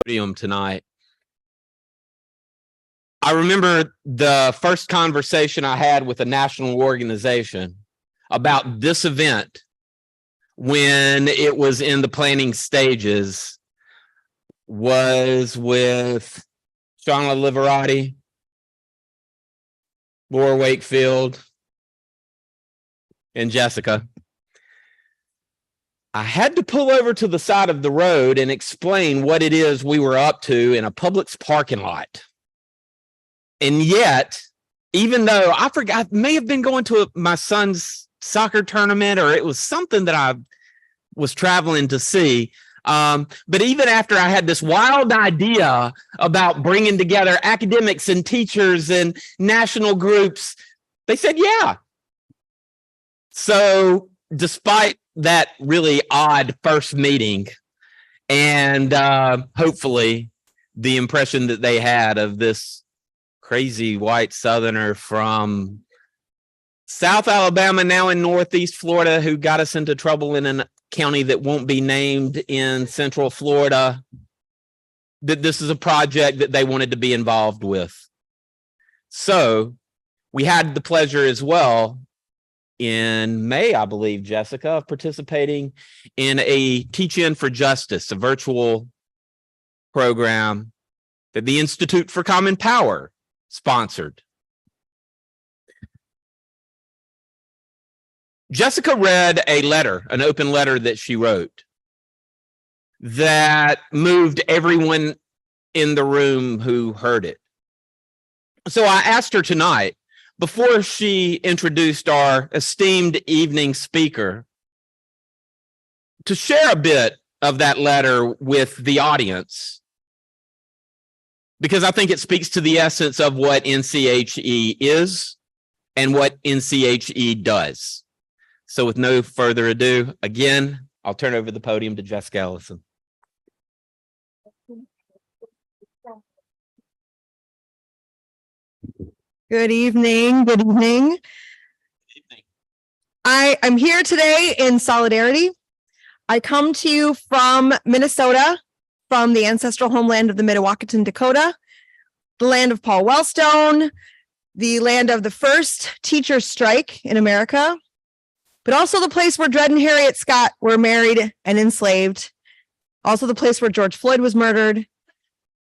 podium tonight. I remember the first conversation I had with a national organization about this event when it was in the planning stages was with Shauna Liverati, Laura Wakefield, and Jessica. I had to pull over to the side of the road and explain what it is we were up to in a Publix parking lot. And yet, even though I forgot, I may have been going to my son's soccer tournament, or it was something that I was traveling to see. But even after I had this wild idea about bringing together academics and teachers and national groups, they said, yeah. So despite that really odd first meeting, and hopefully the impression that they had of this crazy white Southerner from South Alabama, now in Northeast Florida, who got us into trouble in a county that won't be named in Central Florida, that this is a project that they wanted to be involved with. So we had the pleasure as well in May, I believe, Jessica, of participating in a Teach-In for Justice, a virtual program that the Institute for Common Power sponsored. Jessica read a letter, an open letter that she wrote that moved everyone in the room who heard it. So I asked her tonight, before she introduced our esteemed evening speaker, to share a bit of that letter with the audience, because I think it speaks to the essence of what NCHE is and what NCHE does. So with no further ado, again, I'll turn over the podium to Jessica Ellison. Good evening. Good evening. I'm here today in solidarity. I come to you from Minnesota, from the ancestral homeland of the Mdewakanton Dakota, the land of Paul Wellstone, the land of the first teacher strike in America, but also the place where Dred and Harriet Scott were married and enslaved, also the place where George Floyd was murdered,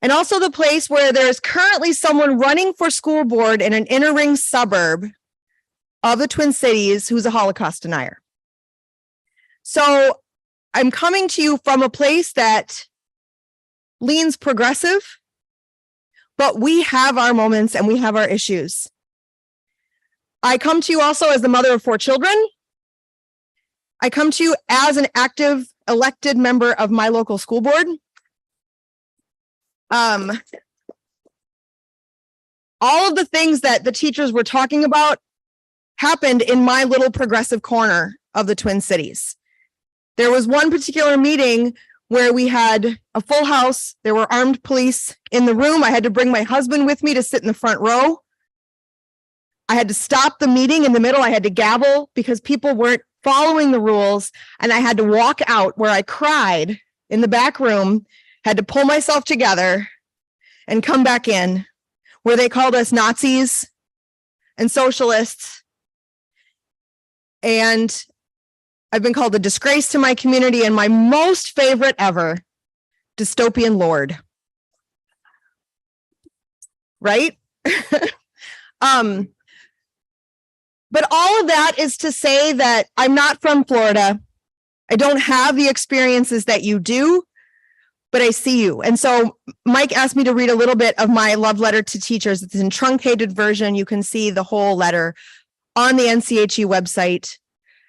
and also the place where there is currently someone running for school board in an inner ring suburb of the Twin Cities who's a Holocaust denier. So I'm coming to you from a place that leans progressive, but we have our moments and we have our issues. I come to you also as the mother of 4 children. I come to you as an active elected member of my local school board. All of the things that the teachers were talking about happened in my little progressive corner of the Twin Cities. There was one particular meeting where we had a full house. There were armed police in the room. I had to bring my husband with me to sit in the front row. I had to stop the meeting in the middle. I had to gavel because people weren't following the rules. And I had to walk out where I cried in the back room, had to pull myself together and come back in, where they called us Nazis and socialists. And I've been called a disgrace to my community, and my most favorite ever, dystopian lord. Right? But all of that is to say that I'm not from Florida. I don't have the experiences that you do, but I see you. And so Mike asked me to read a little bit of my love letter to teachers. It's in truncated version. You can see the whole letter on the NCHE website.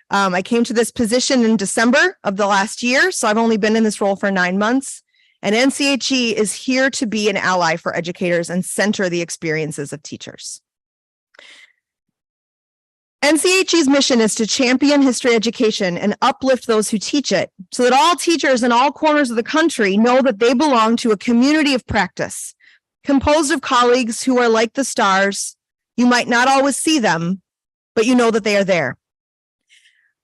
I came to this position in December of the last year, so I've only been in this role for 9 months. And NCHE is here to be an ally for educators and center the experiences of teachers. NCHE's mission is to champion history education and uplift those who teach it so that all teachers in all corners of the country know that they belong to a community of practice composed of colleagues who are like the stars. You might not always see them, but you know that they are there.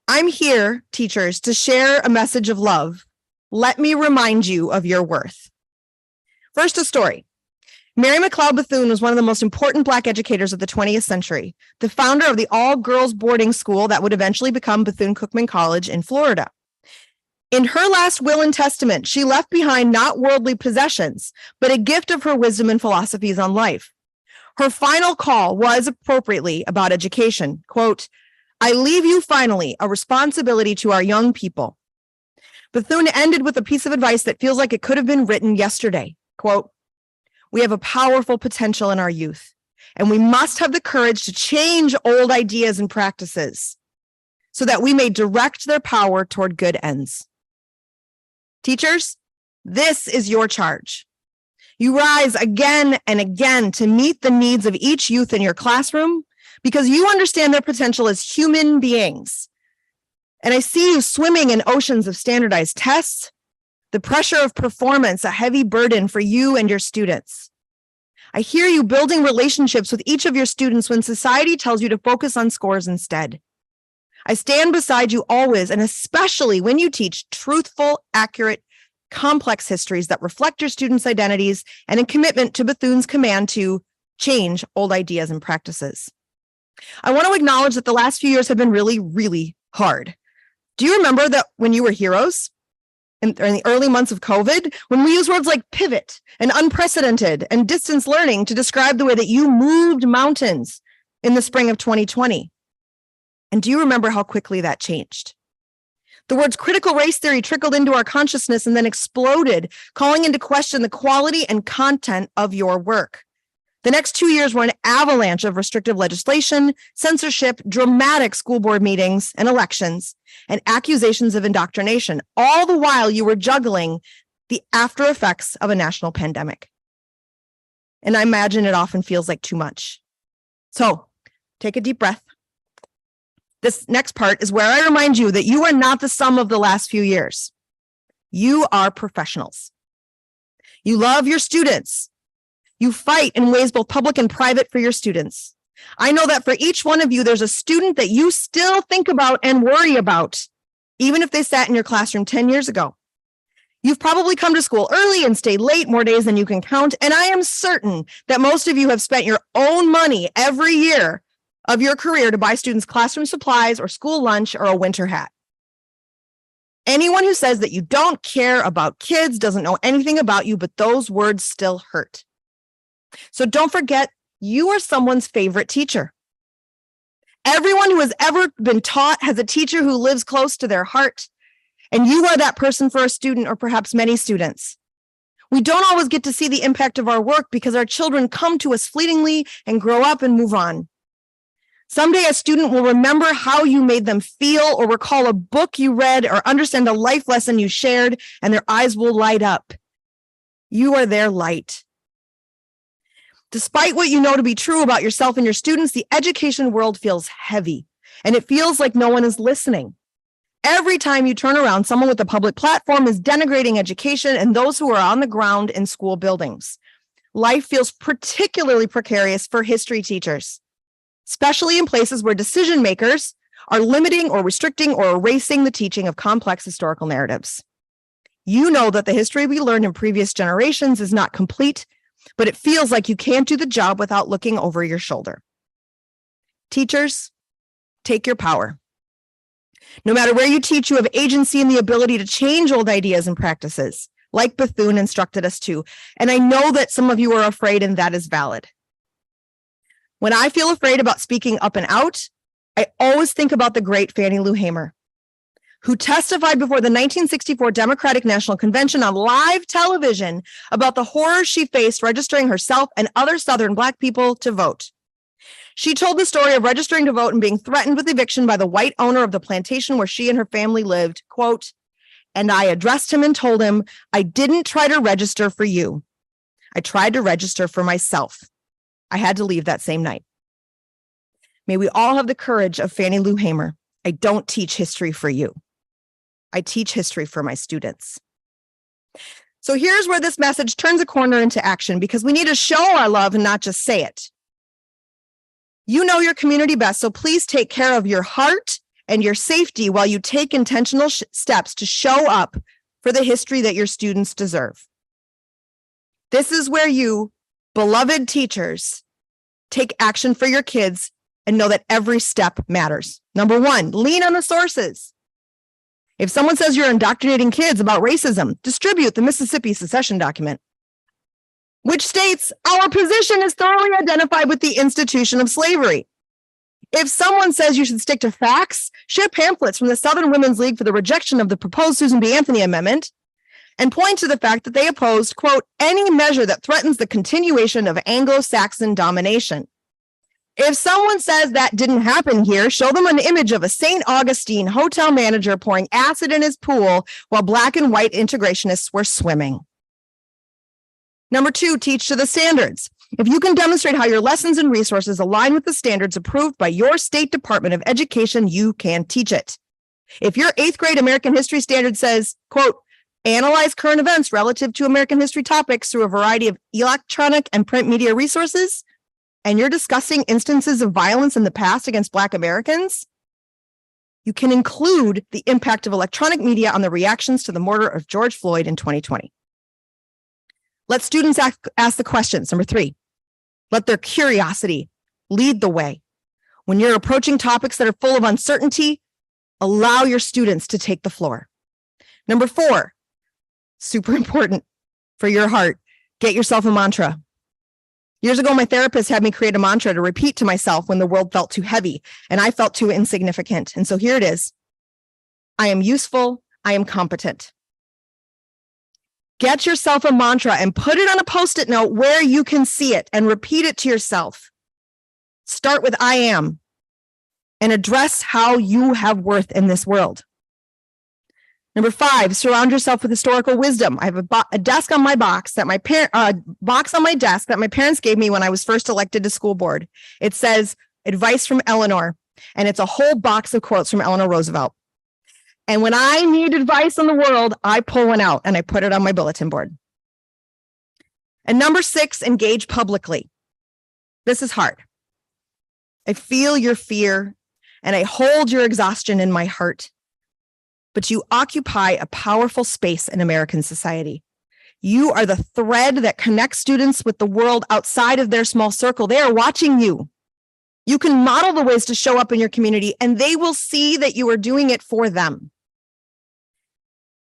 I'm here, teachers, to share a message of love. Let me remind you of your worth. First, a story. Mary McLeod Bethune was one of the most important Black educators of the 20th century, the founder of the all-girls boarding school that would eventually become Bethune-Cookman College in Florida. In her last will and testament, she left behind not worldly possessions, but a gift of her wisdom and philosophies on life. Her final call was appropriately about education. Quote, "I leave you finally a responsibility to our young people." Bethune ended with a piece of advice that feels like it could have been written yesterday. Quote, "We have a powerful potential in our youth, and we must have the courage to change old ideas and practices so that we may direct their power toward good ends." Teachers, this is your charge. You rise again and again to meet the needs of each youth in your classroom because you understand their potential as human beings. And I see you swimming in oceans of standardized tests, the pressure of performance, a heavy burden for you and your students. I hear you building relationships with each of your students when society tells you to focus on scores instead. I stand beside you always, and especially when you teach truthful, accurate, complex histories that reflect your students' identities and in commitment to Bethune's command to change old ideas and practices. I want to acknowledge that the last few years have been really, really hard. Do you remember that when you were heroes? In the early months of COVID, when we use words like pivot and unprecedented and distance learning to describe the way that you moved mountains in the spring of 2020. And do you remember how quickly that changed? The words critical race theory trickled into our consciousness and then exploded, calling into question the quality and content of your work. The next 2 years were an avalanche of restrictive legislation, censorship, dramatic school board meetings and elections, and accusations of indoctrination, all the while you were juggling the after effects of a national pandemic. And I imagine it often feels like too much. So take a deep breath. This next part is where I remind you that you are not the sum of the last few years. You are professionals. You love your students. You fight in ways both public and private for your students. I know that for each one of you, there's a student that you still think about and worry about, even if they sat in your classroom 10 years ago. You've probably come to school early and stayed late more days than you can count, and I am certain that most of you have spent your own money every year of your career to buy students classroom supplies or school lunch or a winter hat. Anyone who says that you don't care about kids doesn't know anything about you, but those words still hurt. So don't forget, you are someone's favorite teacher. Everyone who has ever been taught has a teacher who lives close to their heart, and you are that person for a student or perhaps many students. We don't always get to see the impact of our work because our children come to us fleetingly and grow up and move on. Someday a student will remember how you made them feel or recall a book you read or understand a life lesson you shared, and their eyes will light up. You are their light. Despite what you know to be true about yourself and your students, the education world feels heavy, and it feels like no one is listening. Every time you turn around, someone with a public platform is denigrating education and those who are on the ground in school buildings. Life feels particularly precarious for history teachers, especially in places where decision makers are limiting or restricting or erasing the teaching of complex historical narratives. You know that the history we learned in previous generations is not complete, but it feels like you can't do the job without looking over your shoulder. Teachers, take your power. No matter where you teach, you have agency and the ability to change old ideas and practices, like Bethune instructed us to. And I know that some of you are afraid, and that is valid. When I feel afraid about speaking up and out, I always think about the great Fannie Lou Hamer, who testified before the 1964 Democratic National Convention on live television about the horrors she faced registering herself and other Southern Black people to vote. She told the story of registering to vote and being threatened with eviction by the white owner of the plantation where she and her family lived. Quote, "And I addressed him and told him, I didn't try to register for you. I tried to register for myself. I had to leave that same night." May we all have the courage of Fannie Lou Hamer. I don't teach history for you. I teach history for my students. So here's where this message turns a corner into action, because we need to show our love and not just say it. You know your community best, so please take care of your heart and your safety while you take intentional steps to show up for the history that your students deserve. This is where you, beloved teachers, take action for your kids and know that every step matters. Number one, lean on the sources. If someone says you're indoctrinating kids about racism, distribute the Mississippi secession document, which states our position is thoroughly identified with the institution of slavery. If someone says you should stick to facts, ship pamphlets from the Southern Women's League for the rejection of the proposed Susan B. Anthony Amendment, and point to the fact that they opposed, quote, any measure that threatens the continuation of Anglo-Saxon domination. If someone says that didn't happen here, show them an image of a St. Augustine hotel manager pouring acid in his pool while black and white integrationists were swimming. Number two, teach to the standards. If you can demonstrate how your lessons and resources align with the standards approved by your state Department of Education, you can teach it. If your 8th grade American history standard says, quote, analyze current events relative to American history topics through a variety of electronic and print media resources, and you're discussing instances of violence in the past against Black Americans, you can include the impact of electronic media on the reactions to the murder of George Floyd in 2020. Let students ask the questions. Number three, let their curiosity lead the way. When you're approaching topics that are full of uncertainty, allow your students to take the floor. Number four, super important for your heart, get yourself a mantra. Years ago, my therapist had me create a mantra to repeat to myself when the world felt too heavy and I felt too insignificant. And so here it is. I am useful. I am competent. Get yourself a mantra and put it on a Post-it note where you can see it and repeat it to yourself. Start with I am and address how you have worth in this world. Number five, surround yourself with historical wisdom. I have a desk on my box that box on my desk that my parents gave me when I was first elected to school board. It says advice from Eleanor, and it's a whole box of quotes from Eleanor Roosevelt. And when I need advice on the world, I pull one out and I put it on my bulletin board. And number six, engage publicly. This is hard. I feel your fear and I hold your exhaustion in my heart. But you occupy a powerful space in American society. You are the thread that connects students with the world outside of their small circle. They are watching you. You can model the ways to show up in your community, and they will see that you are doing it for them.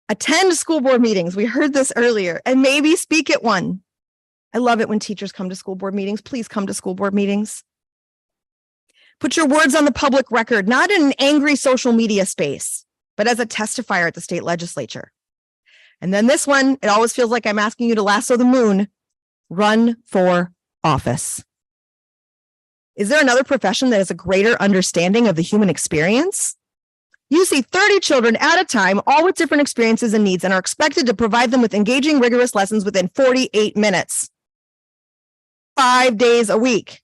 Attend school board meetings. We heard this earlier, and maybe speak at one. I love it when teachers come to school board meetings. Please come to school board meetings. Put your words on the public record, not in an angry social media space, but as a testifier at the state legislature. And then this one, it always feels like I'm asking you to lasso the moon. Run for office. Is there another profession that has a greater understanding of the human experience? You see 30 children at a time, all with different experiences and needs, and are expected to provide them with engaging, rigorous lessons within 48 minutes, 5 days a week.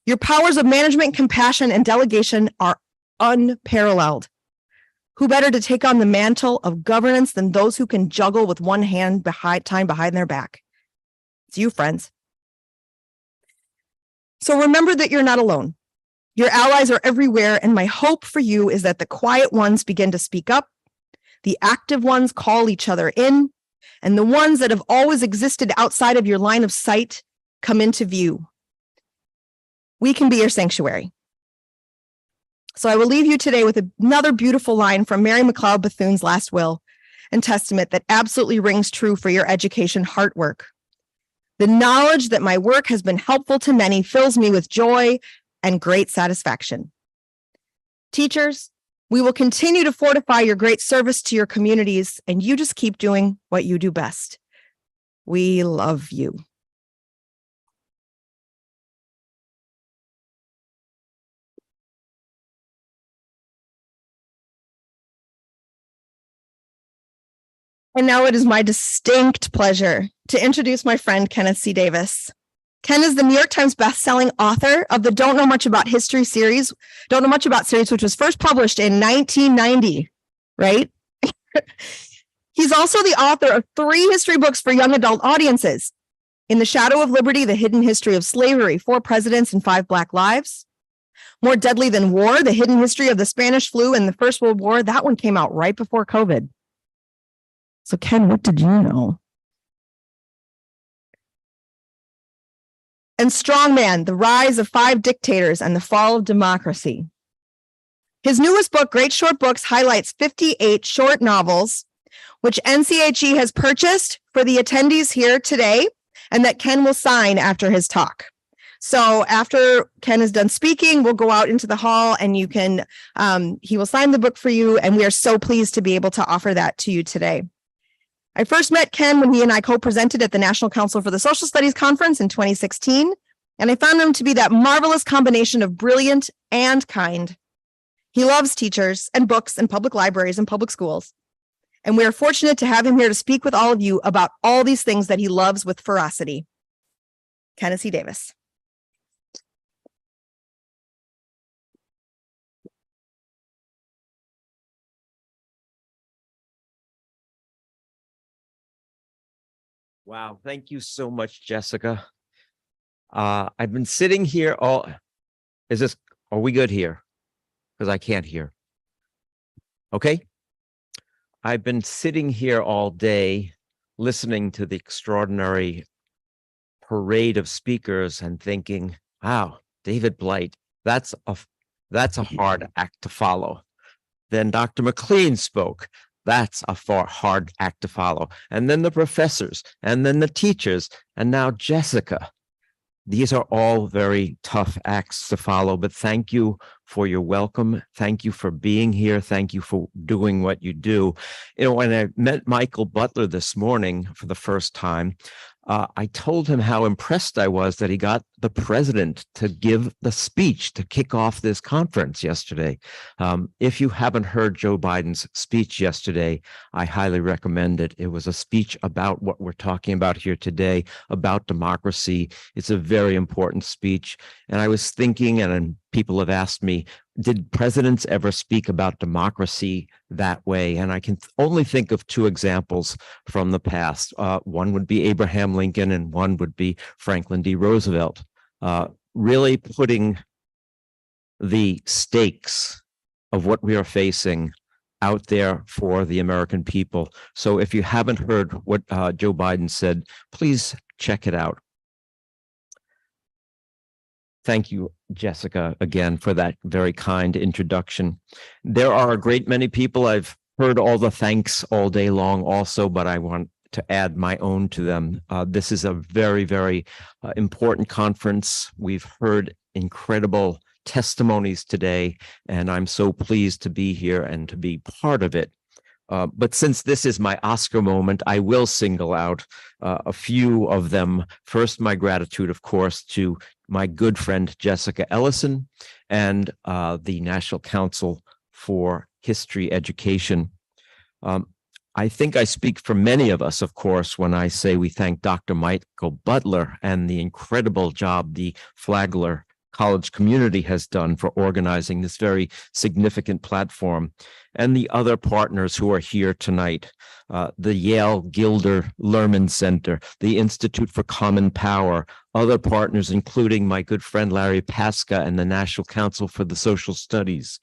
Your powers of management, compassion, and delegation are unparalleled. Who better to take on the mantle of governance than those who can juggle with one hand tied behind their back? It's you, friends. So remember that you're not alone. Your allies are everywhere, and my hope for you is that the quiet ones begin to speak up, the active ones call each other in, and the ones that have always existed outside of your line of sight come into view. We can be your sanctuary. So I will leave you today with another beautiful line from Mary McLeod Bethune's last will and testament that absolutely rings true for your education heart work. The knowledge that my work has been helpful to many fills me with joy and great satisfaction. Teachers, we will continue to fortify your great service to your communities, and you just keep doing what you do best. We love you. And now it is my distinct pleasure to introduce my friend, Kenneth C. Davis. Ken is the New York Times bestselling author of the Don't Know Much About History series, which was first published in 1990, right? He's also the author of 3 history books for young adult audiences. In the Shadow of Liberty, The Hidden History of Slavery, 4 Presidents and 5 Black Lives. More Deadly Than War, The Hidden History of the Spanish Flu and the First World War. That one came out right before COVID. So Ken, what did you know? and Strongman, The Rise of Five Dictators and the Fall of Democracy. His newest book, Great Short Books, highlights 58 short novels, which NCHE has purchased for the attendees here today, and that Ken will sign after his talk. So after Ken is done speaking, we'll go out into the hall and you can, he will sign the book for you. And we are so pleased to be able to offer that to you today. I first met Ken when he and I co-presented at the National Council for the Social Studies Conference in 2016. And I found him to be that marvelous combination of brilliant and kind. He loves teachers and books and public libraries and public schools. And we are fortunate to have him here to speak with all of you about all these things that he loves with ferocity. Kenneth C. Davis. Wow. Thank you so much, Jessica. I've been sitting here are we good here? Because I can't hear. Okay. I've been sitting here all day listening to the extraordinary parade of speakers and thinking, wow, David Blight, that's a hard act to follow. Then Dr. McLean spoke. That's a hard act to follow. And then the professors, and then the teachers, and now Jessica. These are all very tough acts to follow, but thank you for your welcome. Thank you for being here. Thank you for doing what you do. You know, when I met Michael Butler this morning for the first time, I told him how impressed I was that he got the president to give the speech to kick off this conference yesterday. If you haven't heard Joe Biden's speech yesterday, I highly recommend it. It was a speech about what we're talking about here today, about democracy. It's a very important speech. And I was thinking, and people have asked me, did presidents ever speak about democracy that way? And I can only think of two examples from the past. One would be Abraham Lincoln and one would be Franklin D. Roosevelt, really putting the stakes of what we are facing out there for the American people. So if you haven't heard what Joe Biden said, please check it out. Thank you, Jessica, again, for that very kind introduction. There are a great many people. I've heard all the thanks all day long also, but I want to add my own to them. This is a very, very important conference. We've heard incredible testimonies today, and I'm so pleased to be here and to be part of it. But since this is my Oscar moment, I will single out a few of them. First, my gratitude, of course, to my good friend Jessica Ellison and the National Council for History Education. I think I speak for many of us, of course, when I say we thank Dr. Michael Butler and the incredible job the Flagler College community has done for organizing this very significant platform, and the other partners who are here tonight, the Yale Gilder Lerman Center, the Institute for Common Power, other partners, including my good friend Larry Pasca and the National Council for the Social Studies,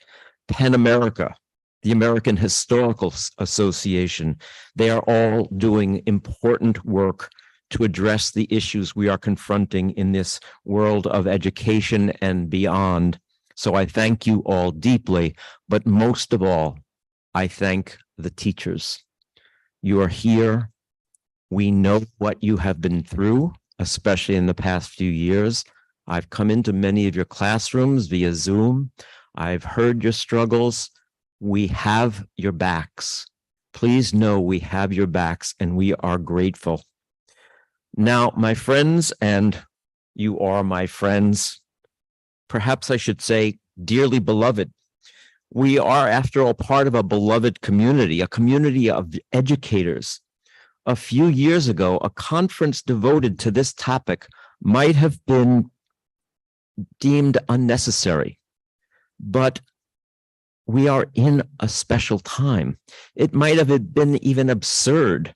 PEN America, the American Historical Association. They are all doing important work to address the issues we are confronting in this world of education and beyond. So I thank you all deeply, but most of all, I thank the teachers. You are here. We know what you have been through, especially in the past few years. I've come into many of your classrooms via Zoom. I've heard your struggles. We have your backs. Please know we have your backs and we are grateful. Now, my friends, and you are my friends, perhaps I should say dearly beloved, we are, after all, part of a beloved community, a community of educators. A few years ago, a conference devoted to this topic might have been deemed unnecessary, but we are in a special time. It might have been even absurd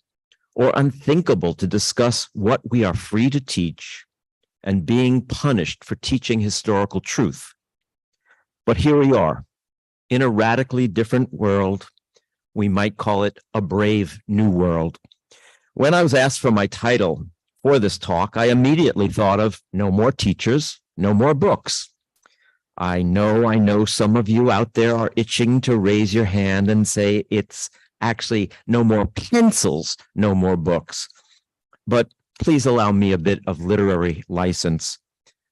or unthinkable to discuss what we are free to teach and being punished for teaching historical truth. But here we are, in a radically different world. We might call it a brave new world. When I was asked for my title, For this talk, I immediately thought of no more teachers, no more books. I know some of you out there are itching to raise your hand and say it's actually no more pencils, no more books. But please allow me a bit of literary license.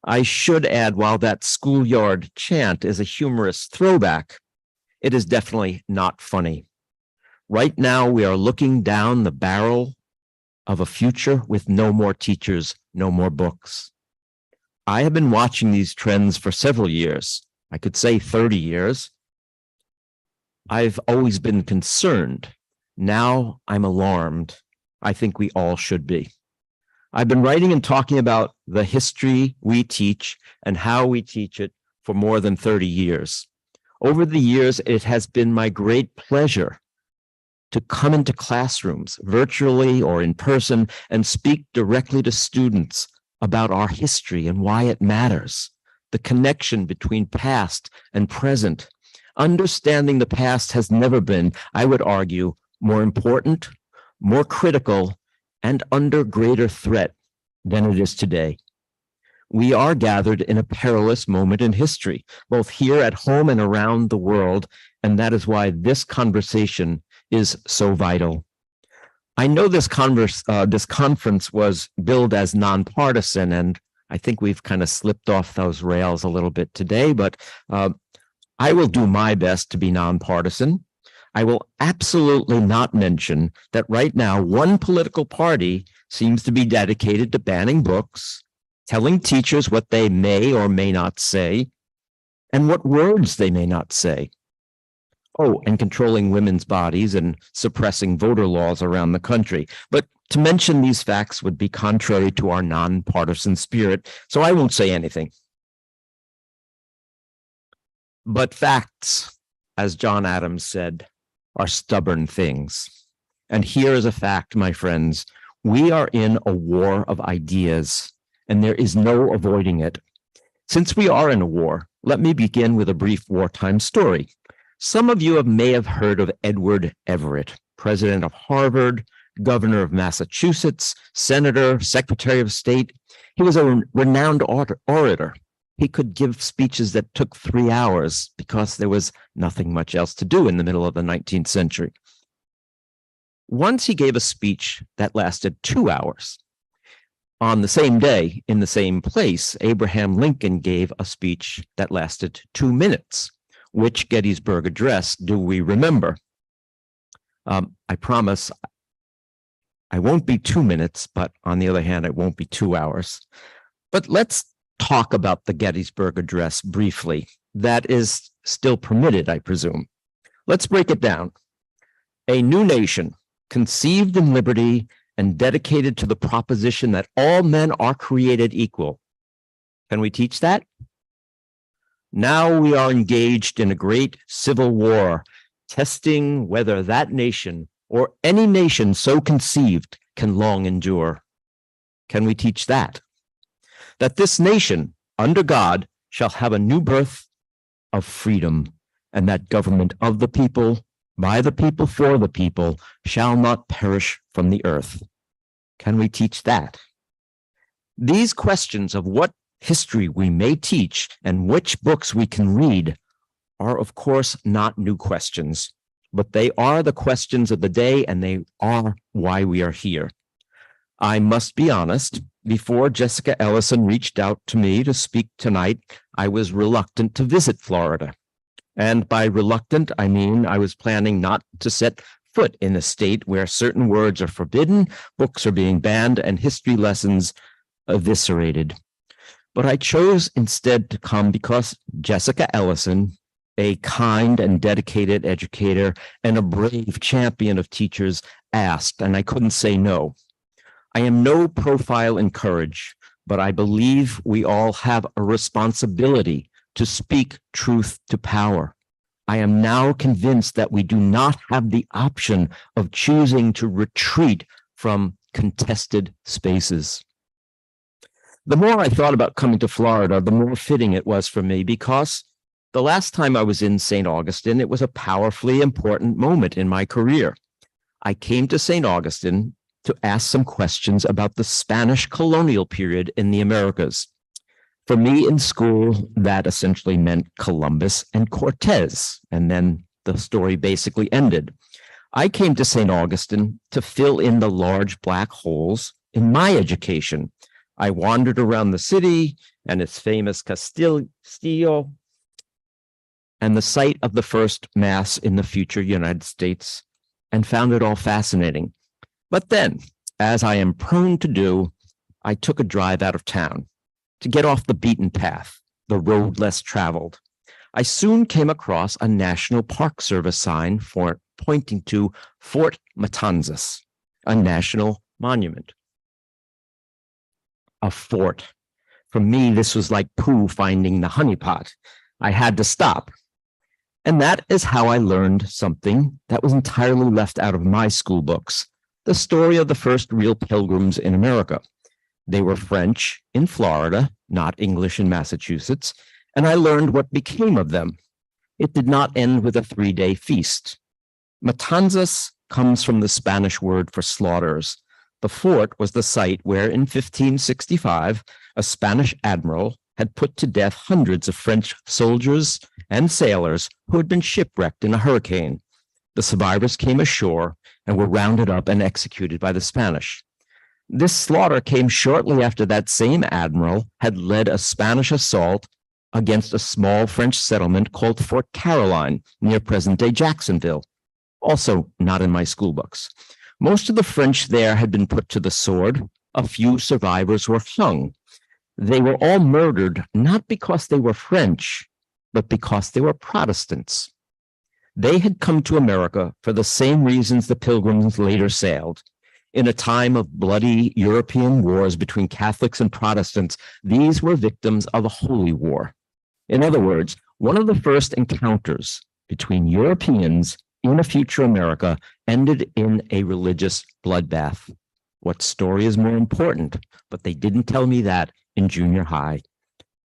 I should add, while that schoolyard chant is a humorous throwback, it is definitely not funny. Right now, we are looking down the barrel of a future with no more teachers, no more books. I have been watching these trends for several years. I could say 30 years. I've always been concerned. Now I'm alarmed. I think we all should be. I've been writing and talking about the history we teach and how we teach it for more than 30 years. Over the years, it has been my great pleasure to come into classrooms, virtually or in person, and speak directly to students about our history and why it matters, the connection between past and present. Understanding the past has never been, I would argue, more important, more critical, and under greater threat than it is today. We are gathered in a perilous moment in history, both here at home and around the world, and that is why this conversation is so vital. I know this conference was billed as nonpartisan, and I think we've kind of slipped off those rails a little bit today, but I will do my best to be nonpartisan. I will absolutely not mention that right now, one political party seems to be dedicated to banning books, telling teachers what they may or may not say, and what words they may not say. Oh, and controlling women's bodies and suppressing voter laws around the country. But to mention these facts would be contrary to our nonpartisan spirit, so I won't say anything. But facts, as John Adams said, are stubborn things. And here is a fact, my friends. We are in a war of ideas, and there is no avoiding it. Since we are in a war, let me begin with a brief wartime story. Some of you may have heard of Edward Everett, president of Harvard, governor of Massachusetts, senator, secretary of state. He was a renowned orator. He could give speeches that took 3 hours because there was nothing much else to do in the middle of the 19th century. Once he gave a speech that lasted 2 hours. On the same day, in the same place, Abraham Lincoln gave a speech that lasted 2 minutes. Which Gettysburg Address do we remember? I promise I won't be 2 minutes, but on the other hand, it won't be 2 hours. But let's talk about the Gettysburg Address briefly. That is still permitted, I presume. Let's break it down. A new nation, conceived in liberty and dedicated to the proposition that all men are created equal. Can we teach that? Now we are engaged in a great civil war, testing whether that nation or any nation so conceived can long endure. Can we teach that? That this nation, under God, shall have a new birth of freedom, and that government of the people, by the people, for the people, shall not perish from the earth. Can we teach that? These questions of what history we may teach and which books we can read are, of course, not new questions, but they are the questions of the day, and they are why we are here. I must be honest, before Jessica Ellison reached out to me to speak tonight, I was reluctant to visit Florida. And by reluctant, I mean I was planning not to set foot in a state where certain words are forbidden, books are being banned, and history lessons eviscerated. But I chose instead to come because Jessica Ellison, a kind and dedicated educator and a brave champion of teachers, asked, and I couldn't say no. I am no profile in courage, but I believe we all have a responsibility to speak truth to power. I am now convinced that we do not have the option of choosing to retreat from contested spaces. The more I thought about coming to Florida, the more fitting it was for me, because the last time I was in St. Augustine, it was a powerfully important moment in my career. I came to St. Augustine to ask some questions about the Spanish colonial period in the Americas. For me in school, that essentially meant Columbus and Cortez, and then the story basically ended. I came to St. Augustine to fill in the large black holes in my education. I wandered around the city and its famous Castillo and the site of the first mass in the future United States, and found it all fascinating. But then, as I am prone to do, I took a drive out of town to get off the beaten path, the road less traveled. I soon came across a National Park Service sign pointing to Fort Matanzas, a national monument. A fort. For me, this was like Pooh finding the honeypot. I had to stop. And that is how I learned something that was entirely left out of my school books, the story of the first real pilgrims in America. They were French in Florida, not English in Massachusetts, and I learned what became of them. It did not end with a 3-day feast. Matanzas comes from the Spanish word for slaughters. The fort was the site where in 1565, a Spanish admiral had put to death hundreds of French soldiers and sailors who had been shipwrecked in a hurricane. The survivors came ashore and were rounded up and executed by the Spanish. This slaughter came shortly after that same admiral had led a Spanish assault against a small French settlement called Fort Caroline near present-day Jacksonville, also not in my school books. Most of the French there had been put to the sword. A few survivors were hung. They were all murdered, not because they were French, but because they were Protestants. They had come to America for the same reasons the Pilgrims later sailed. In a time of bloody European wars between Catholics and Protestants, these were victims of a holy war. In other words, one of the first encounters between Europeans in a future America ended in a religious bloodbath. What story is more important? But they didn't tell me that in junior high.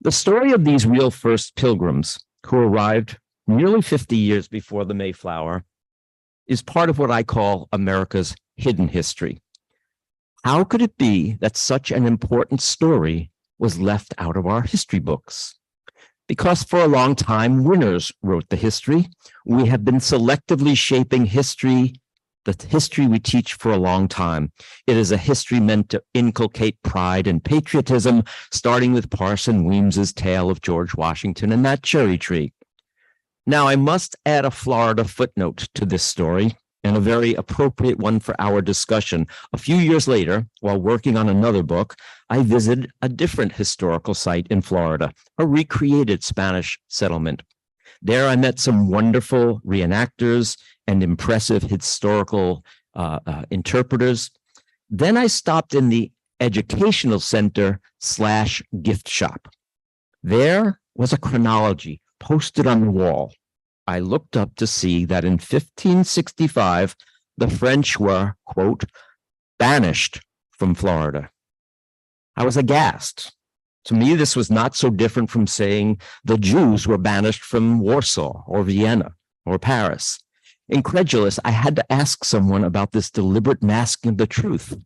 The story of these real first pilgrims who arrived nearly 50 years before the Mayflower is part of what I call America's hidden history. How could it be that such an important story was left out of our history books? Because for a long time, winners wrote the history. We have been selectively shaping history, the history we teach for a long time. It is a history meant to inculcate pride and patriotism, starting with Parson Weems's tale of George Washington and that cherry tree. Now, I must add a Florida footnote to this story, and a very appropriate one for our discussion. A few years later, while working on another book, I visited a different historical site in Florida, a recreated Spanish settlement. There I met some wonderful reenactors and impressive historical interpreters. Then I stopped in the educational center / gift shop. There was a chronology posted on the wall. I looked up to see that in 1565, the French were, quote, banished from Florida. I was aghast. To me, this was not so different from saying the Jews were banished from Warsaw or Vienna or Paris. Incredulous, I had to ask someone about this deliberate masking of the truth.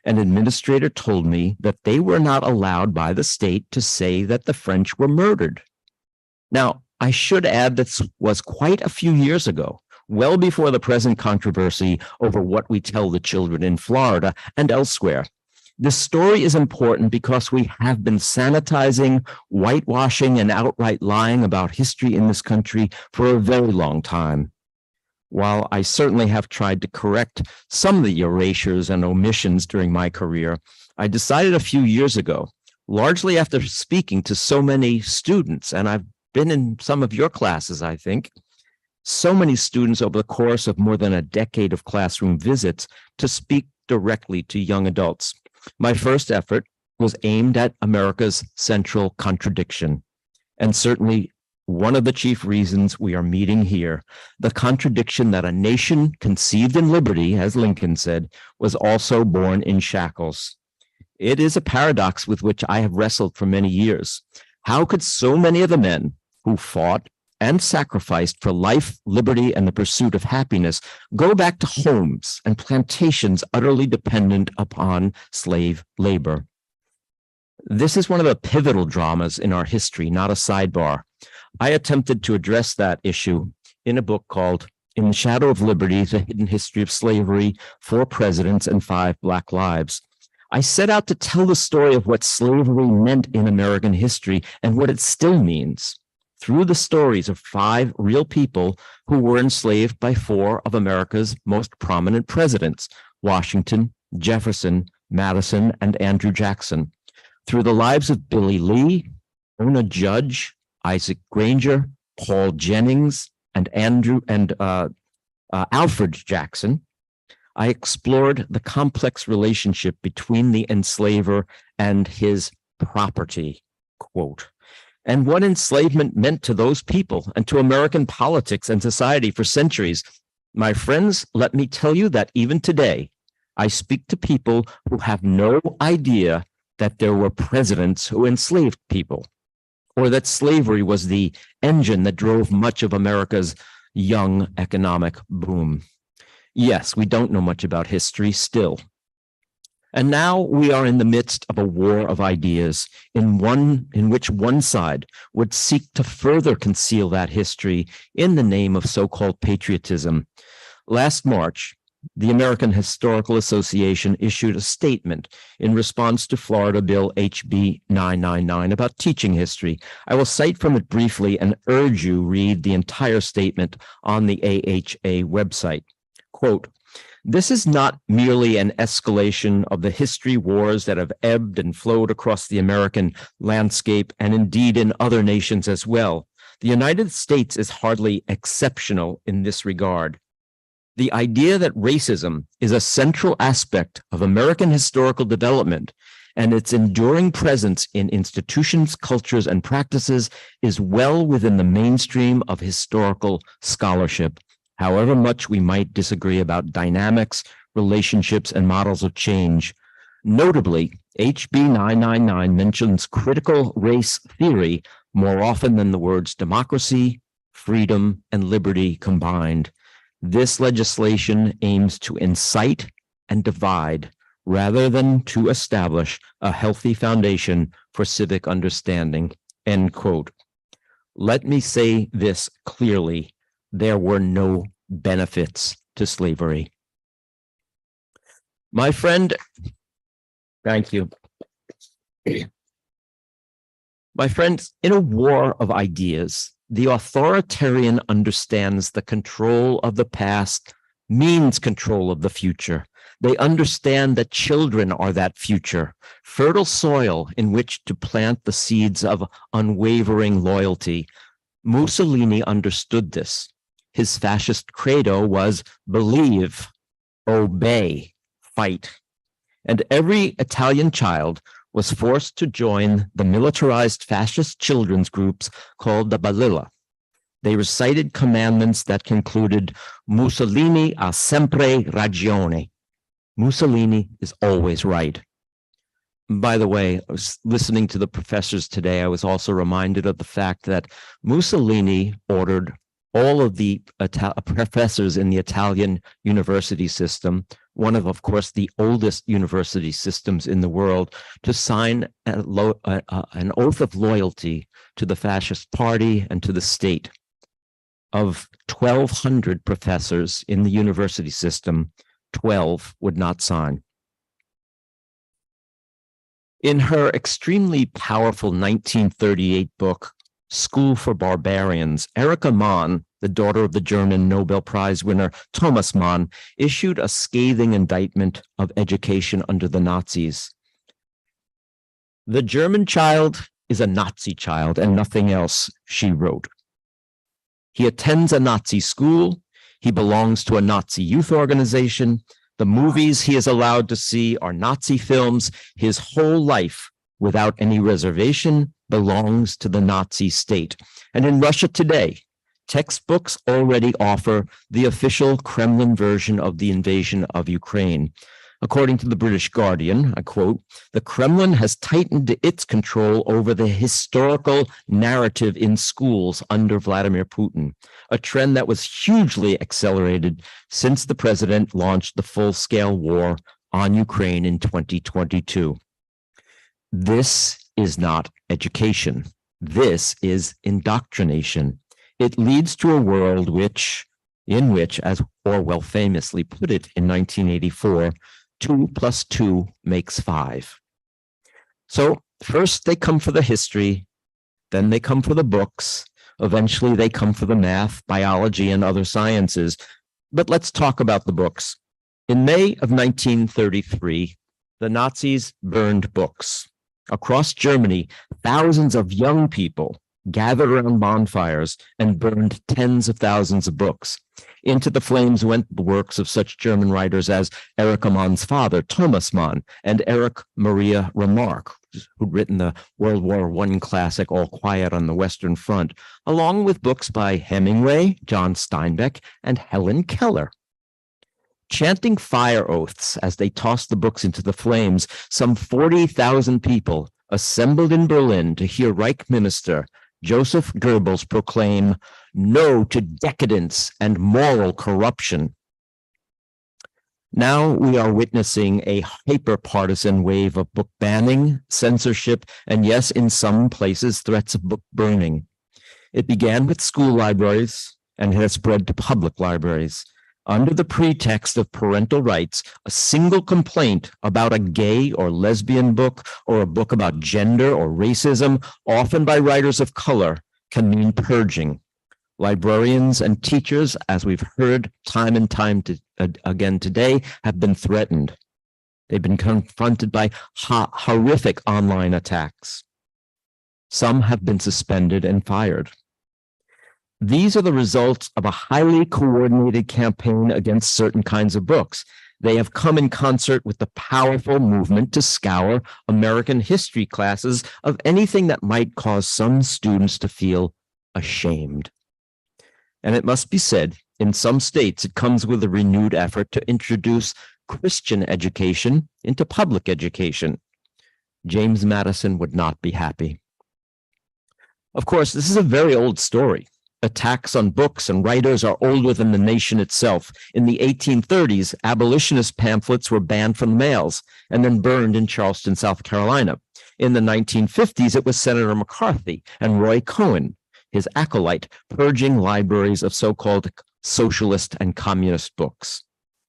An administrator told me that they were not allowed by the state to say that the French were murdered. Now, I should add this was quite a few years ago, well before the present controversy over what we tell the children in Florida and elsewhere. This story is important because we have been sanitizing, whitewashing, and outright lying about history in this country for a very long time. While I certainly have tried to correct some of the erasures and omissions during my career, I decided a few years ago, largely after speaking to so many students, and I've been in some of your classes, I think, so many students over the course of more than a decade of classroom visits, to speak directly to young adults. My first effort was aimed at America's central contradiction, and certainly one of the chief reasons we are meeting here, the contradiction that a nation conceived in liberty, as Lincoln said, was also born in shackles. It is a paradox with which I have wrestled for many years. How could so many of the men who fought and sacrificed for life, liberty, and the pursuit of happiness go back to homes and plantations utterly dependent upon slave labor. This is one of the pivotal dramas in our history, not a sidebar. I attempted to address that issue in a book called In the Shadow of Liberty, The Hidden History of Slavery, 4 Presidents and 5 Black Lives. I set out to tell the story of what slavery meant in American history and what it still means through the stories of 5 real people who were enslaved by 4 of America's most prominent presidents, Washington, Jefferson, Madison, and Andrew Jackson, through the lives of Billy Lee, Ona Judge, Isaac Granger, Paul Jennings, and Alfred Jackson. I explored the complex relationship between the enslaver and his property, quote, and what enslavement meant to those people and to American politics and society for centuries. My friends, let me tell you that even today, I speak to people who have no idea that there were presidents who enslaved people, or that slavery was the engine that drove much of America's young economic boom. Yes, we don't know much about history still. And now we are in the midst of a war of ideas in which one side would seek to further conceal that history in the name of so-called patriotism. Last March, the American Historical Association issued a statement in response to Florida Bill HB 999 about teaching history. I will cite from it briefly and urge you read the entire statement on the AHA website. Quote, "This is not merely an escalation of the history wars that have ebbed and flowed across the American landscape and indeed in other nations as well. The United States is hardly exceptional in this regard. The idea that racism is a central aspect of American historical development and its enduring presence in institutions, cultures, and practices is well within the mainstream of historical scholarship. However much we might disagree about dynamics, relationships, and models of change. Notably, HB 999 mentions critical race theory more often than the words democracy, freedom, and liberty combined. This legislation aims to incite and divide rather than to establish a healthy foundation for civic understanding." End quote. Let me say this clearly. There were no benefits to slavery. My friend, thank you. My friends, in a war of ideas, the authoritarian understands the control of the past means control of the future. They understand that children are that future, fertile soil in which to plant the seeds of unwavering loyalty. Mussolini understood this. His fascist credo was believe, obey, fight. And every Italian child was forced to join the militarized fascist children's groups called the Balilla. They recited commandments that concluded, Mussolini ha sempre ragione. Mussolini is always right. By the way, I was listening to the professors today. I was also reminded of the fact that Mussolini ordered all of the professors in the Italian university system, one of course, the oldest university systems in the world, to sign an oath of loyalty to the fascist party and to the state. Of 1,200 professors in the university system, 12 would not sign. In her extremely powerful 1938 book, School for Barbarians, Erika Mann, the daughter of the German Nobel Prize winner Thomas Mann, issued a scathing indictment of education under the Nazis. "The German child is a Nazi child and nothing else," she wrote. "He attends a Nazi school. He belongs to a Nazi youth organization. The movies he is allowed to see are Nazi films. His whole life, without any reservation, belongs to the Nazi state." And in Russia today, textbooks already offer the official Kremlin version of the invasion of Ukraine. According to the British Guardian, I quote, "The Kremlin has tightened its control over the historical narrative in schools under Vladimir Putin, a trend that was hugely accelerated since the president launched the full-scale war on Ukraine in 2022. This is not education. This is indoctrination. It leads to a world in which, as Orwell famously put it in 1984, 2 + 2 makes 5. So first they come for the history, then they come for the books, eventually they come for the math, biology, and other sciences. But let's talk about the books. In May of 1933, the Nazis burned books. Across Germany, thousands of young people gathered around bonfires and burned tens of thousands of books. Into the flames went the works of such German writers as Erich Mann's father, Thomas Mann, and Erich Maria Remarque, who'd written the World War I classic All Quiet on the Western Front, along with books by Hemingway, John Steinbeck, and Helen Keller. Chanting fire oaths as they tossed the books into the flames, some 40,000 people assembled in Berlin to hear Reich Minister Joseph Goebbels proclaim "No to decadence and moral corruption." Now we are witnessing a hyper-partisan wave of book banning, censorship, and yes, in some places, threats of book burning. It began with school libraries and has spread to public libraries. Under the pretext of parental rights, a single complaint about a gay or lesbian book or a book about gender or racism, often by writers of color, can mean purging. Librarians and teachers, as we've heard time and time again today, have been threatened. They've been confronted by horrific online attacks. Some have been suspended and fired. These are the results of a highly coordinated campaign against certain kinds of books. They have come in concert with the powerful movement to scour American history classes of anything that might cause some students to feel ashamed. And it must be said, in some states, it comes with a renewed effort to introduce Christian education into public education. James Madison would not be happy. Of course, this is a very old story. Attacks on books and writers are older than the nation itself. In the 1830s, abolitionist pamphlets were banned from the mails and then burned in Charleston, South Carolina. In the 1950s, it was Senator McCarthy and Roy Cohn, his acolyte, purging libraries of so-called socialist and communist books.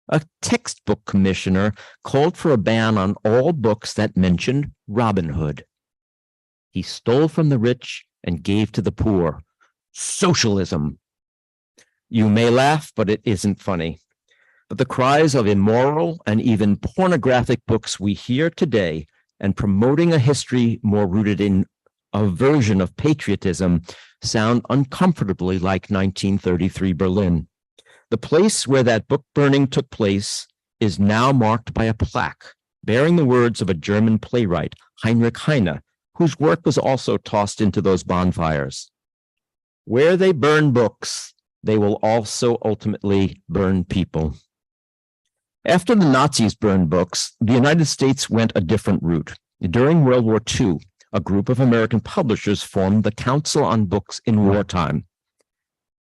A textbook commissioner called for a ban on all books that mentioned Robin Hood. He stole from the rich and gave to the poor. Socialism. You may laugh, but it isn't funny. But the cries of immoral and even pornographic books we hear today, and promoting a history more rooted in a version of patriotism, sound uncomfortably like 1933 Berlin. The place where that book burning took place is now marked by a plaque bearing the words of a German playwright, Heinrich Heine, whose work was also tossed into those bonfires. Where they burn books, they will also ultimately burn people. After the Nazis burned books, the United States went a different route. During World War II, a group of American publishers formed the Council on Books in Wartime.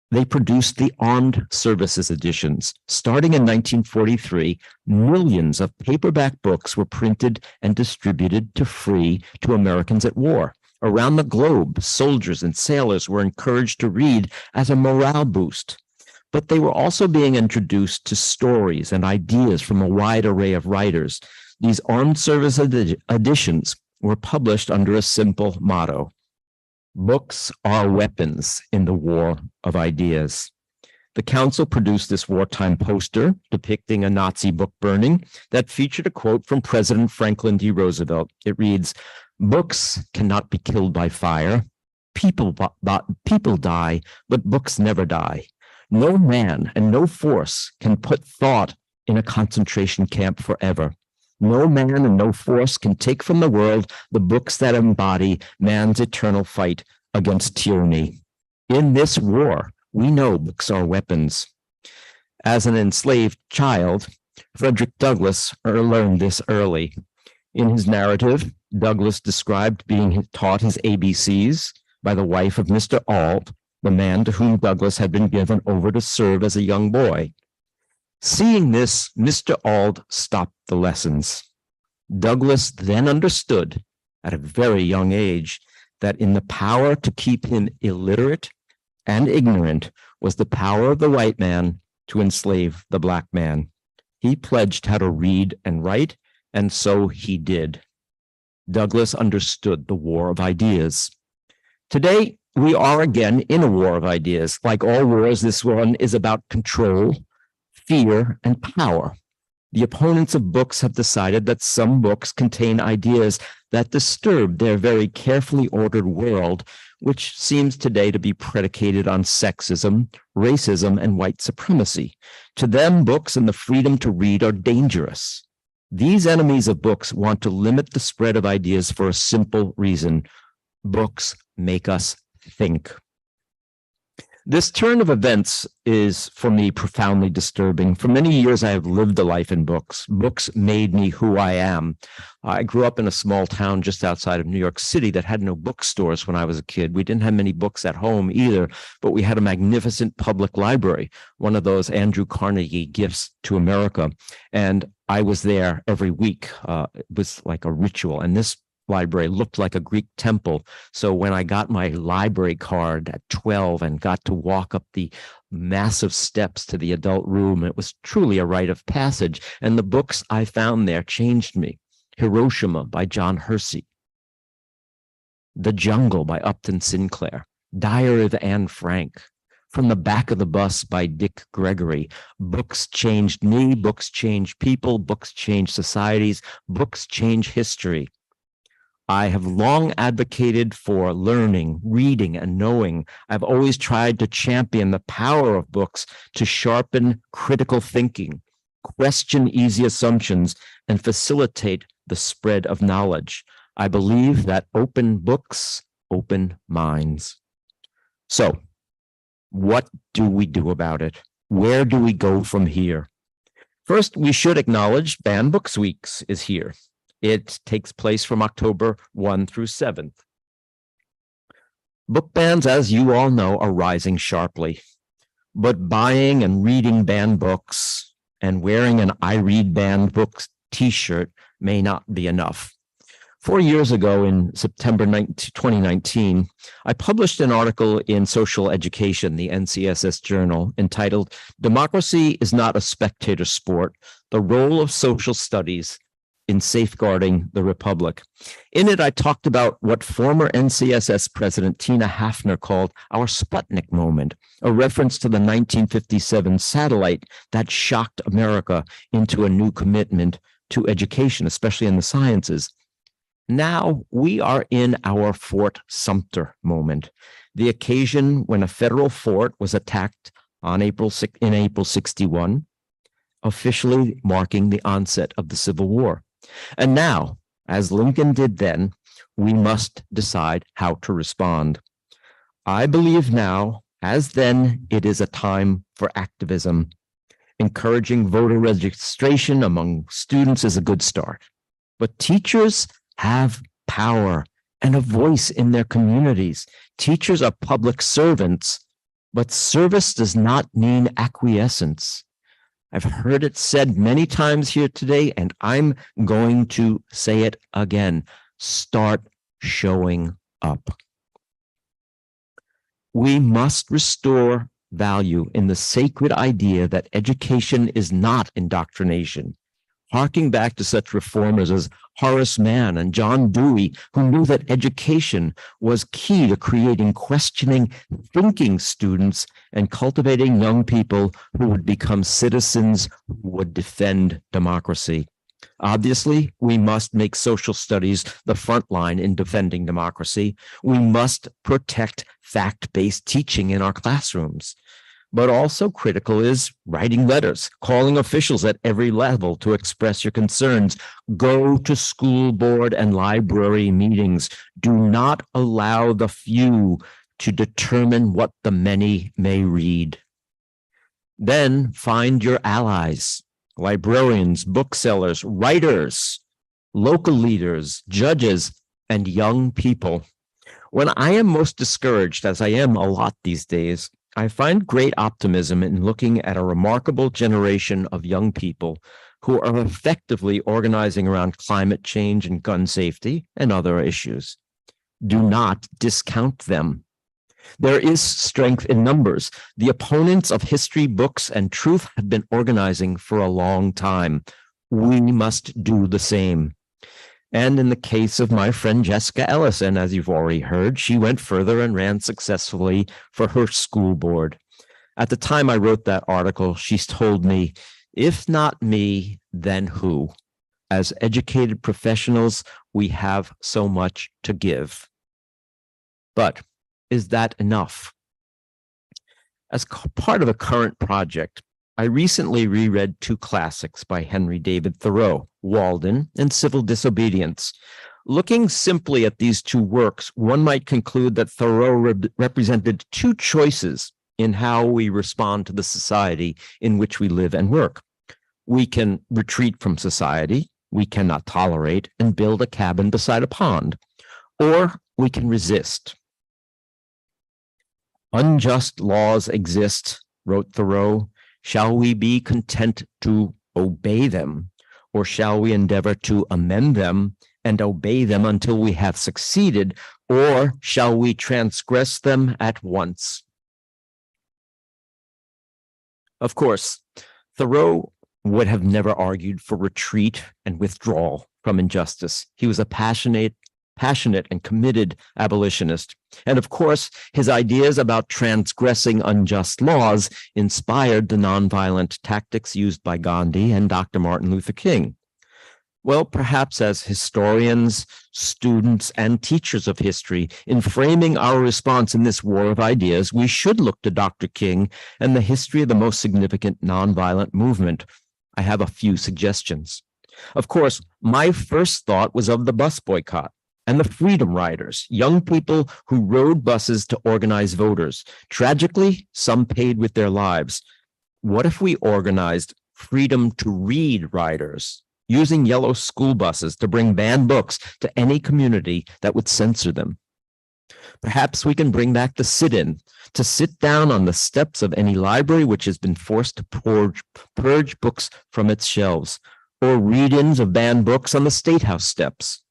They produced the Armed Services editions. Starting in 1943, millions of paperback books were printed and distributed free to Americans at war. Around the globe, soldiers and sailors were encouraged to read as a morale boost, but they were also being introduced to stories and ideas from a wide array of writers. These Armed Service editions were published under a simple motto: books are weapons in the war of ideas. The council produced this wartime poster depicting a Nazi book burning that featured a quote from President Franklin D. Roosevelt. It reads, "Books cannot be killed by fire. People die, but books never die. No man and no force can put thought in a concentration camp forever. No man and no force can take from the world the books that embody man's eternal fight against tyranny. In this war, we know books are weapons." As an enslaved child, Frederick Douglass learned this early. In his narrative, Douglass described being taught his ABCs by the wife of Mr. Auld, the man to whom Douglass had been given over to serve as a young boy. Seeing this, Mr. Auld stopped the lessons. Douglass then understood at a very young age that in the power to keep him illiterate and ignorant was the power of the white man to enslave the black man. He pledged how to read and write, and so he did. Douglass understood the war of ideas. Today, we are again in a war of ideas. Like all wars, this one is about control, fear, and power. The opponents of books have decided that some books contain ideas that disturb their very carefully ordered world, which seems today to be predicated on sexism, racism, and white supremacy. To them, books and the freedom to read are dangerous. These enemies of books want to limit the spread of ideas for a simple reason. Books make us think. This turn of events is, for me, profoundly disturbing. For many years, I have lived a life in books. Books made me who I am. I grew up in a small town just outside of New York City that had no bookstores when I was a kid. We didn't have many books at home either, but we had a magnificent public library, one of those Andrew Carnegie gifts to America. And I was there every week. It was like a ritual. And this library looked like a Greek temple. So when I got my library card at 12 and got to walk up the massive steps to the adult room, it was truly a rite of passage. And the books I found there changed me. Hiroshima by John Hersey, The Jungle by Upton Sinclair, Diary of Anne Frank, From the Back of the Bus by Dick Gregory. Books changed me, books changed people, books changed societies, books change history. I have long advocated for learning, reading, and knowing. I've always tried to champion the power of books to sharpen critical thinking, question easy assumptions, and facilitate the spread of knowledge. I believe that open books, open minds. So, what do we do about it? Where do we go from here? First, we should acknowledge Banned Books Weeks is here. It takes place from October 1 through 7th. Book bans, as you all know, are rising sharply. But buying and reading banned books and wearing an I read banned books t-shirt may not be enough. 4 years ago, in September 2019, I published an article in Social Education, the NCSS journal, entitled "Democracy is Not a Spectator Sport, The Role of Social Studies in Safeguarding the Republic." In it, I talked about what former NCSS President Tina Hafner called our Sputnik moment, a reference to the 1957 satellite that shocked America into a new commitment to education, especially in the sciences. Now we are in our Fort Sumter moment, the occasion when a federal fort was attacked in April 61, officially marking the onset of the Civil War. And now, as Lincoln did then, we must decide how to respond. I believe now, as then, it is a time for activism. Encouraging voter registration among students is a good start. But teachers have power and a voice in their communities. Teachers are public servants, but service does not mean acquiescence. I've heard it said many times here today, and I'm going to say it again. Start showing up. We must restore value in the sacred idea that education is not indoctrination. Harking back to such reformers as Horace Mann and John Dewey, who knew that education was key to creating questioning, thinking students and cultivating young people who would become citizens who would defend democracy. Obviously, we must make social studies the front line in defending democracy. We must protect fact-based teaching in our classrooms. But also critical is writing letters, calling officials at every level to express your concerns. Go to school board and library meetings. Do not allow the few to determine what the many may read. Then find your allies. librarians, booksellers, writers, local leaders, judges, and young people. When I am most discouraged, as I am a lot these days, I find great optimism in looking at a remarkable generation of young people who are effectively organizing around climate change and gun safety and other issues. Do not discount them. There is strength in numbers. The opponents of history, books, and truth have been organizing for a long time. We must do the same. And in the case of my friend Jessica Ellison, as you've already heard, she went further and ran successfully for her school board. At the time I wrote that article, she told me, if not me, then who? As educated professionals, we have so much to give. But is that enough? As part of a current project, I recently reread two classics by Henry David Thoreau, Walden and Civil Disobedience. Looking simply at these two works, one might conclude that Thoreau represented two choices in how we respond to the society in which we live and work. We can retreat from society, we cannot tolerate, and build a cabin beside a pond, or we can resist. Unjust laws exist, wrote Thoreau. Shall we be content to obey them, or shall we endeavor to amend them and obey them until we have succeeded, or shall we transgress them at once? Of course, Thoreau would have never argued for retreat and withdrawal from injustice. He was a passionate and committed abolitionist. And of course, his ideas about transgressing unjust laws inspired the nonviolent tactics used by Gandhi and Dr. Martin Luther King. Well, perhaps as historians, students, and teachers of history, in framing our response in this war of ideas, we should look to Dr. King and the history of the most significant nonviolent movement. I have a few suggestions. Of course, my first thought was of the bus boycott and the Freedom Riders, young people who rode buses to organize voters. Tragically, some paid with their lives. What if we organized Freedom to Read Riders, using yellow school buses to bring banned books to any community that would censor them? Perhaps we can bring back the sit-in, to sit down on the steps of any library which has been forced to purge books from its shelves, or read-ins of banned books on the State House steps.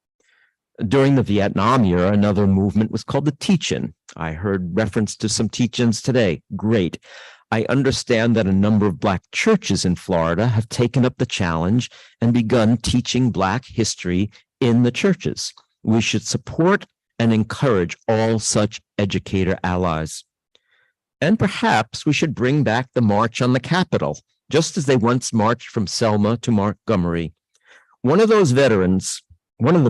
During the Vietnam era, another movement was called the teach-in. I heard reference to some teach-ins today. Great. I understand that a number of Black churches in Florida have taken up the challenge and begun teaching Black history in the churches. We should support and encourage all such educator allies. And perhaps we should bring back the March on the Capitol, just as they once marched from Selma to Montgomery. One of the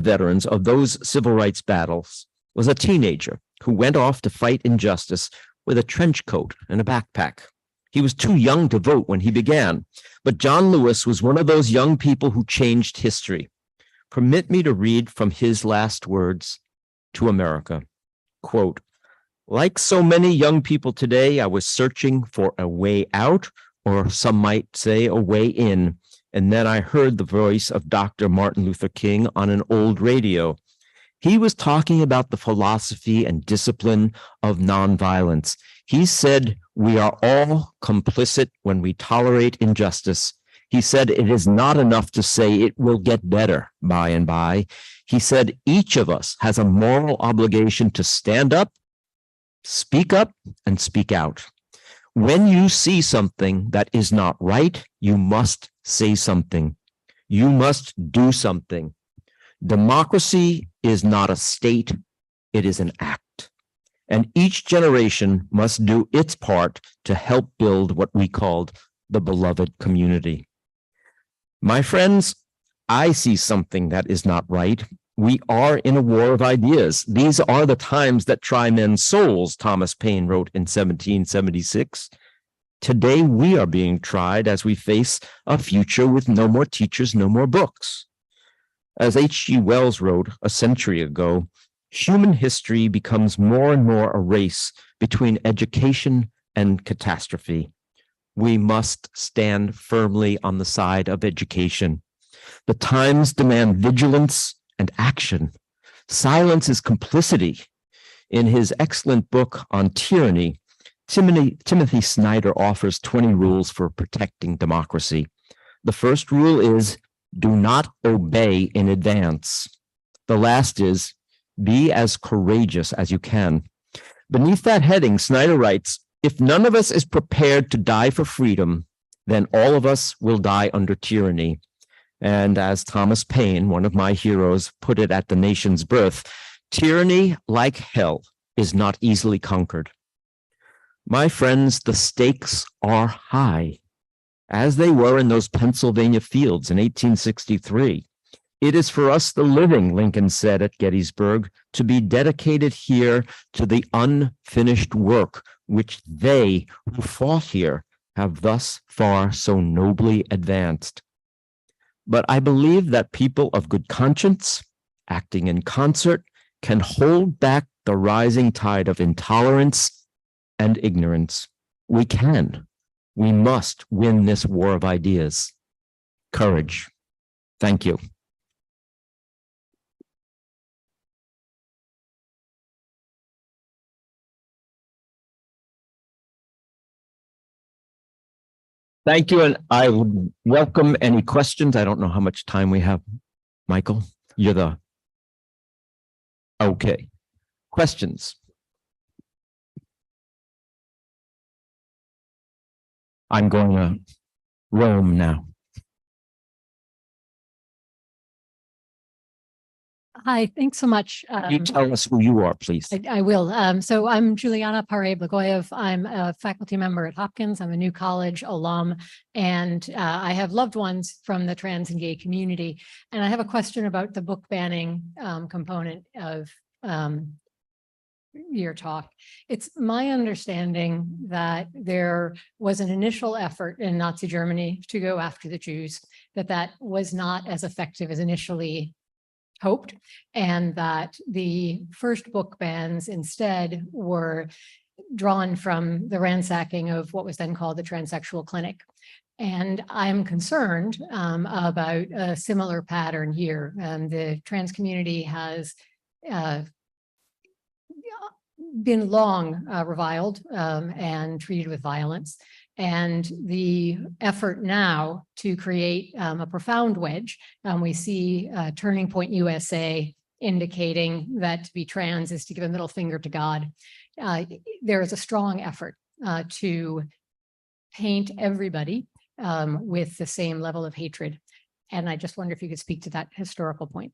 veterans of those civil rights battles was a teenager who went off to fight injustice with a trench coat and a backpack. He was too young to vote when he began, but John Lewis was one of those young people who changed history. Permit me to read from his last words to America. Quote, "Like so many young people today, I was searching for a way out, or some might say a way in. And then I heard the voice of Dr. Martin Luther King on an old radio. He was talking about the philosophy and discipline of nonviolence. He said, we are all complicit when we tolerate injustice. He said, it is not enough to say it will get better by and by. He said, each of us has a moral obligation to stand up, and speak out. When you see something that is not right, you must say something. You must do something. Democracy is not a state, it is an act. And each generation must do its part to help build what we called the beloved community. My friends, I see something that is not right. We are in a war of ideas. These are the times that try men's souls, Thomas Paine wrote in 1776. Today, we are being tried as we face a future with no more teachers, no more books. As H.G. Wells wrote a century ago, human history becomes more and more a race between education and catastrophe. We must stand firmly on the side of education. The times demand vigilance and action. Silence is complicity. In his excellent book on tyranny, Timothy Snyder offers 20 rules for protecting democracy. The first rule is, do not obey in advance. The last is, be as courageous as you can. Beneath that heading, Snyder writes, if none of us is prepared to die for freedom, then all of us will die under tyranny. And as Thomas Paine, one of my heroes, put it at the nation's birth, tyranny, like hell, is not easily conquered. My friends, the stakes are high, as they were in those Pennsylvania fields in 1863. It is for us, the living, Lincoln said at Gettysburg, to be dedicated here to the unfinished work which they who fought here have thus far so nobly advanced. But I believe that people of good conscience, acting in concert, can hold back the rising tide of intolerance and ignorance. We can. We must win this war of ideas. Courage. Thank you. Thank you, and I would welcome any questions. I don't know how much time we have. Michael, you're the... Okay. Questions? I'm going to Rome now. Hi, thanks so much. You tell us who you are, please. I will. So I'm Juliana Pare-Blagoyev. I'm a faculty member at Hopkins. I'm a New College alum, and I have loved ones from the trans and gay community. And I have a question about the book banning component of your talk. It's my understanding that there was an initial effort in Nazi Germany to go after the Jews, that was not as effective as initially hoped, and that the first book bans instead were drawn from the ransacking of what was then called the transsexual clinic. And I'm concerned about a similar pattern here. The trans community has been long reviled and treated with violence. And the effort now to create a profound wedge, we see Turning Point USA indicating that to be trans is to give a middle finger to God. There is a strong effort to paint everybody with the same level of hatred. And I just wonder if you could speak to that historical point.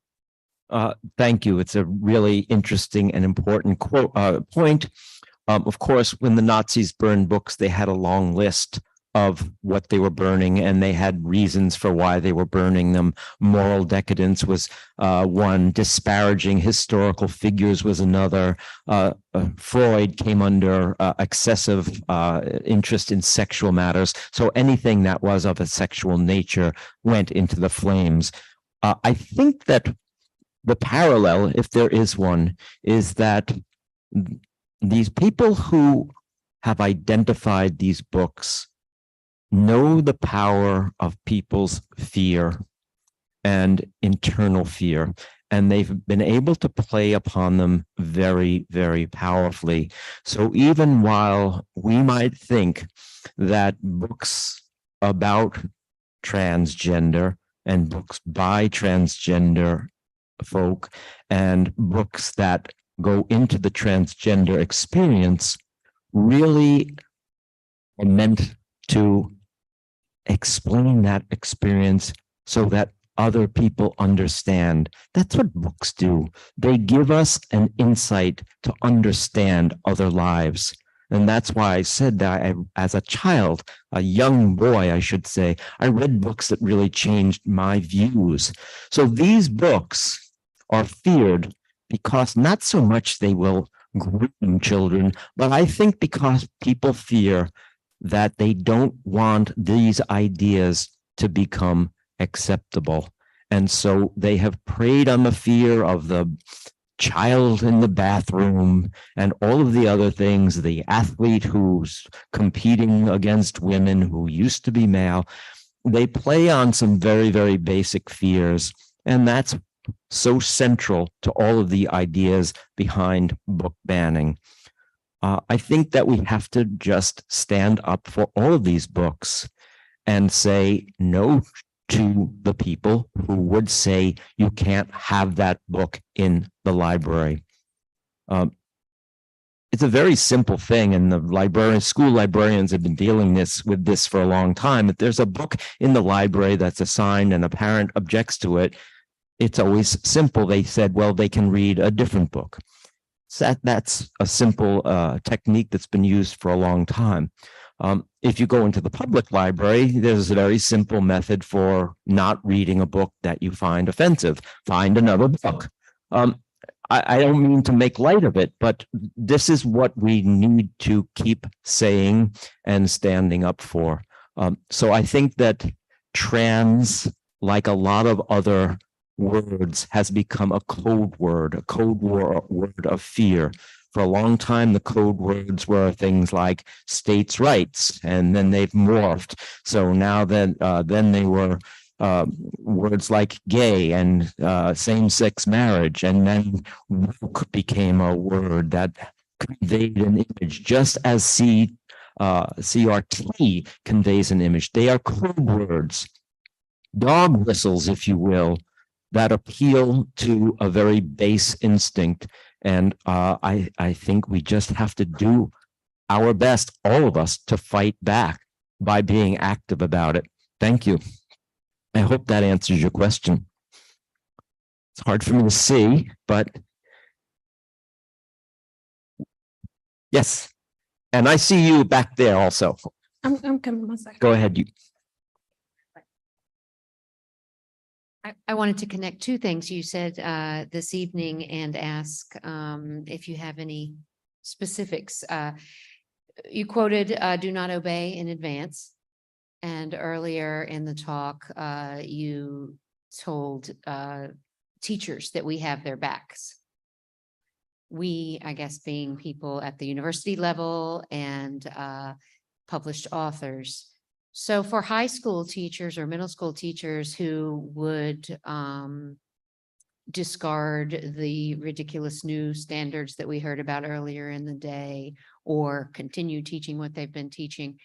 Thank you. It's a really interesting and important point. Of course, when the Nazis burned books, they had a long list of what they were burning, and they had reasons for why they were burning them. Moral decadence was one, disparaging historical figures was another. Freud came under excessive interest in sexual matters. So anything that was of a sexual nature went into the flames. I think that the parallel, if there is one, is that these people who have identified these books know the power of people's fear and internal fear, and they've been able to play upon them very, very powerfully. So even while we might think that books about transgender and books by transgender folk and books that go into the transgender experience really are meant to explain that experience so that other people understand. That's what books do. They give us an insight to understand other lives. And that's why I said that as a child, a young boy, I should say, I read books that really changed my views. So these books are feared because not so much they will groom children, but I think because people fear that they don't want these ideas to become acceptable. And so they have preyed on the fear of the child in the bathroom and all of the other things, the athlete who's competing against women who used to be male, they play on some very, very basic fears. And that's so central to all of the ideas behind book banning. I think that we have to just stand up for all of these books and say no to the people who would say you can't have that book in the library. It's a very simple thing, and the school librarians have been dealing with this for a long time. If there's a book in the library that's assigned and a parent objects to it, it's always simple. They said, well, they can read a different book. So that's a simple technique that's been used for a long time. If you go into the public library, there's a very simple method for not reading a book that you find offensive. Find another book. I don't mean to make light of it, but this is what we need to keep saying and standing up for. So I think that trans, like a lot of other words, has become a code word of fear. For a long time, the code words were things like states' rights, and then they've morphed. So now then they were words like gay and same-sex marriage, and then woke became a word that conveyed an image, just as CRT conveys an image. They are code words, dog whistles, if you will, that appeal to a very base instinct. And I think we just have to do our best, all of us, to fight back by being active about it. Thank you. I hope that answers your question. It's hard for me to see, but yes. And I see you back there also. I'm coming 1 second. Go ahead. I wanted to connect two things you said this evening and ask if you have any specifics. You quoted do not obey in advance. And earlier in the talk, you told teachers that we have their backs. We, I guess, being people at the university level and published authors. So for high school teachers or middle school teachers who would discard the ridiculous new standards that we heard about earlier in the day or continue teaching what they've been teaching,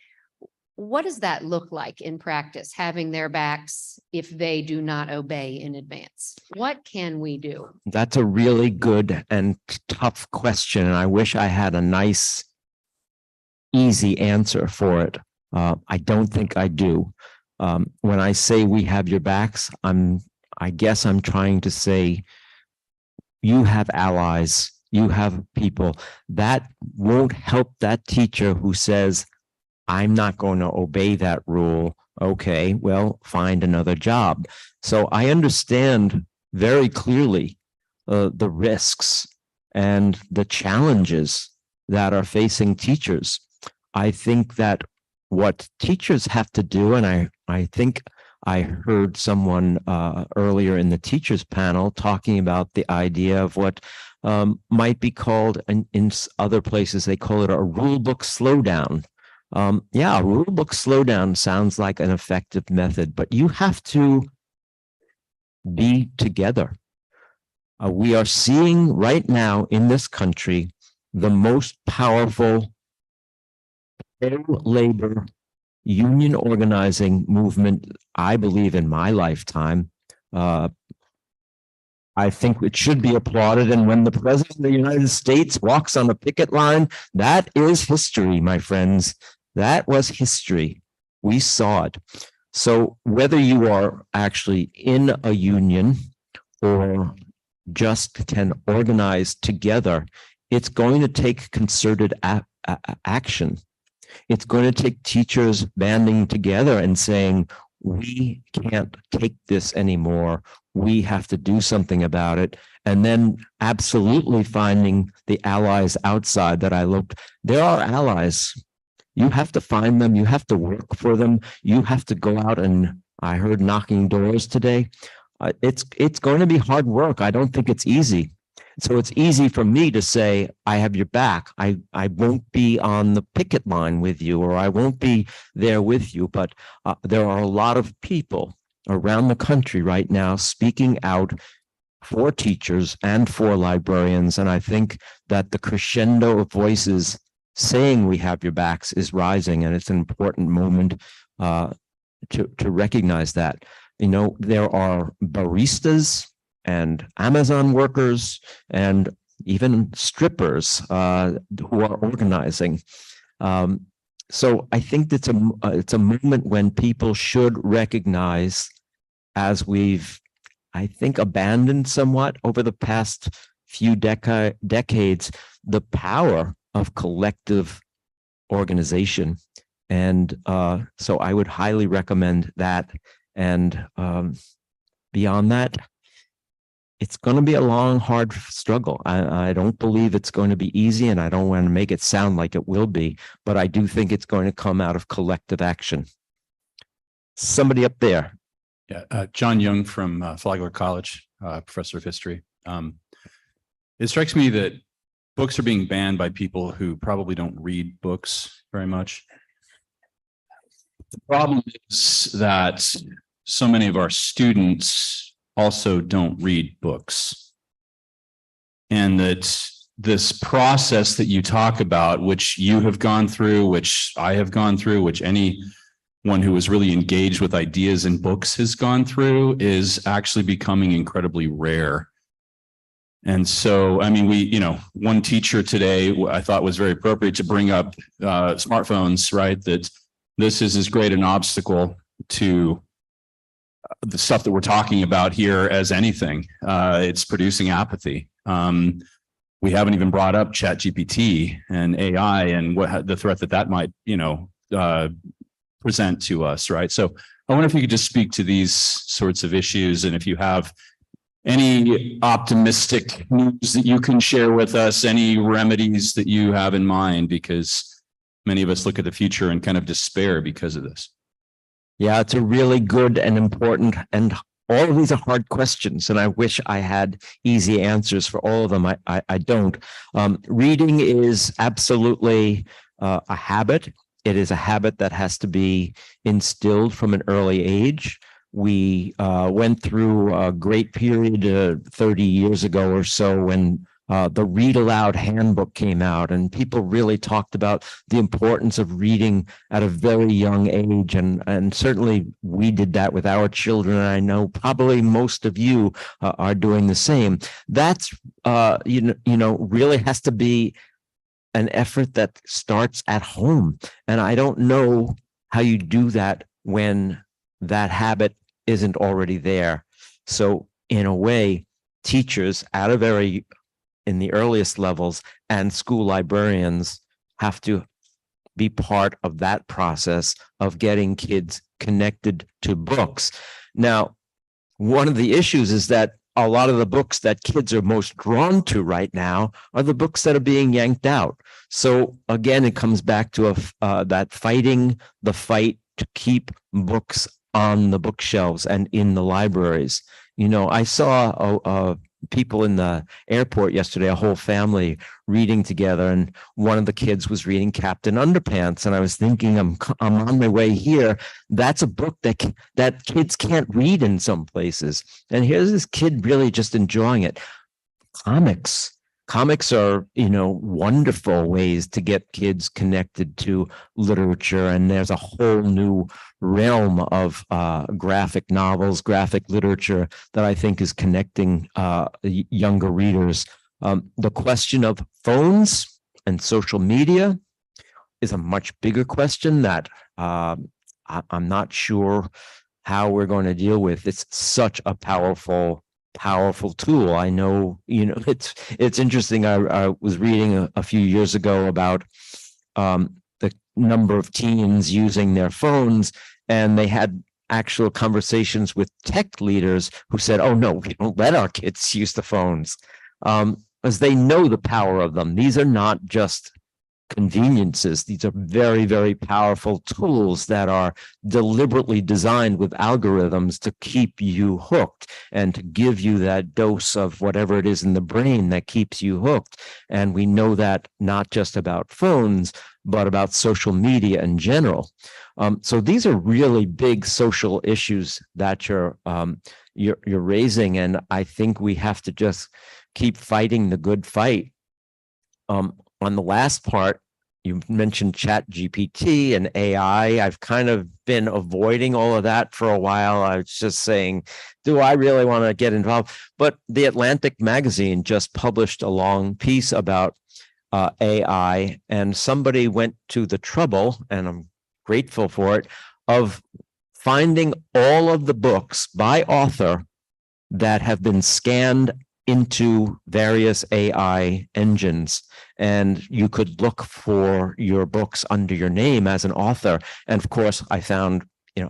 what does that look like in practice, having their backs if they do not obey in advance? What can we do? That's a really good and tough question, and I wish I had a nice, easy answer for it. I don't think I do. When I say we have your backs, I guess I'm trying to say you have allies, you have people. That won't help that teacher who says, I'm not going to obey that rule. Okay, well, find another job. So I understand very clearly the risks and the challenges that are facing teachers. I think that what teachers have to do, and I think I heard someone earlier in the teachers panel talking about the idea of what might be called, in other places, they call it a rule book slowdown. Yeah, a rule book slowdown sounds like an effective method, but you have to be together. We are seeing right now in this country the most powerful labor union organizing movement, I believe, in my lifetime. I think it should be applauded. And when the president of the United States walks on a picket line, that is history, my friends. That was history. We saw it. So whether you are actually in a union or just can organize together, it's going to take concerted action. It's going to take teachers banding together and saying, we can't take this anymore. We have to do something about it. And then absolutely finding the allies outside that I looked. There are allies. You have to find them. You have to work for them. You have to go out, and I heard knocking doors today. It's going to be hard work. I don't think it's easy. So it's easy for me to say, I have your back. I won't be on the picket line with you, or I won't be there with you. But there are a lot of people around the country right now speaking out for teachers and for librarians. And I think that the crescendo of voices saying we have your backs is rising, and it's an important moment to recognize that. You know, there are baristas and Amazon workers and even strippers who are organizing. So I think it's a moment when people should recognize, as we've, I think, abandoned somewhat over the past few decades, the power of collective organization. And so I would highly recommend that. And beyond that, it's going to be a long, hard struggle. I don't believe it's going to be easy, and I don't want to make it sound like it will be, but I do think it's going to come out of collective action. Somebody up there. Yeah, John Young from Flagler College, professor of history. It strikes me that books are being banned by people who probably don't read books very much. The problem is that so many of our students also don't read books. And that this process that you talk about, which you have gone through, which I have gone through, which anyone who is really engaged with ideas in books has gone through, is actually becoming incredibly rare. And so, I mean, one teacher today, I thought was very appropriate to bring up smartphones, right? That this is as great an obstacle to the stuff that we're talking about here as anything. It's producing apathy. We haven't even brought up ChatGPT and AI and what the threat that might, present to us, right? So I wonder if you could just speak to these sorts of issues, and if you have any optimistic news that you can share with us, any remedies that you have in mind, because many of us look at the future and kind of despair because of this. Yeah, it's a really good and important, and all of these are hard questions, and I wish I had easy answers for all of them. I don't. Reading is absolutely a habit. It is a habit that has to be instilled from an early age. We went through a great period 30 years ago or so when the Read Aloud Handbook came out, and people really talked about the importance of reading at a very young age. And certainly we did that with our children. And I know probably most of you are doing the same. That's, really has to be an effort that starts at home. And I don't know how you do that when that habit isn't already there. So in a way, teachers in the earliest levels and school librarians have to be part of that process of getting kids connected to books. Now, one of the issues is that a lot of the books that kids are most drawn to right now are the books that are being yanked out. So again, it comes back to that fighting the fight to keep books on the bookshelves and in the libraries. I saw people in the airport yesterday, a whole family reading together, and one of the kids was reading Captain Underpants, and I was thinking, I'm on my way here. That's a book that kids can't read in some places, and here's this kid really just enjoying it. Comics are, wonderful ways to get kids connected to literature, and there's a whole new realm of graphic novels, graphic literature that I think is connecting younger readers. The question of phones and social media is a much bigger question that I'm not sure how we're going to deal with. It's such a powerful tool. I know, it's interesting. I was reading a few years ago about the number of teens using their phones, and they had actual conversations with tech leaders who said, oh no, we don't let our kids use the phones, as they know the power of them. These are not just conveniences. These are very, very powerful tools that are deliberately designed with algorithms to keep you hooked and to give you that dose of whatever it is in the brain that keeps you hooked. And we know that not just about phones, but about social media in general. So these are really big social issues that you're raising, and I think we have to just keep fighting the good fight. On the last part, you mentioned Chat GPT and AI. I've kind of been avoiding all of that for a while. I was just saying, do I really want to get involved? But The Atlantic magazine just published a long piece about AI, and somebody went to the trouble, and I'm grateful for it, of finding all of the books by author that have been scanned into various AI engines, and you could look for your books under your name as an author. And of course, I found,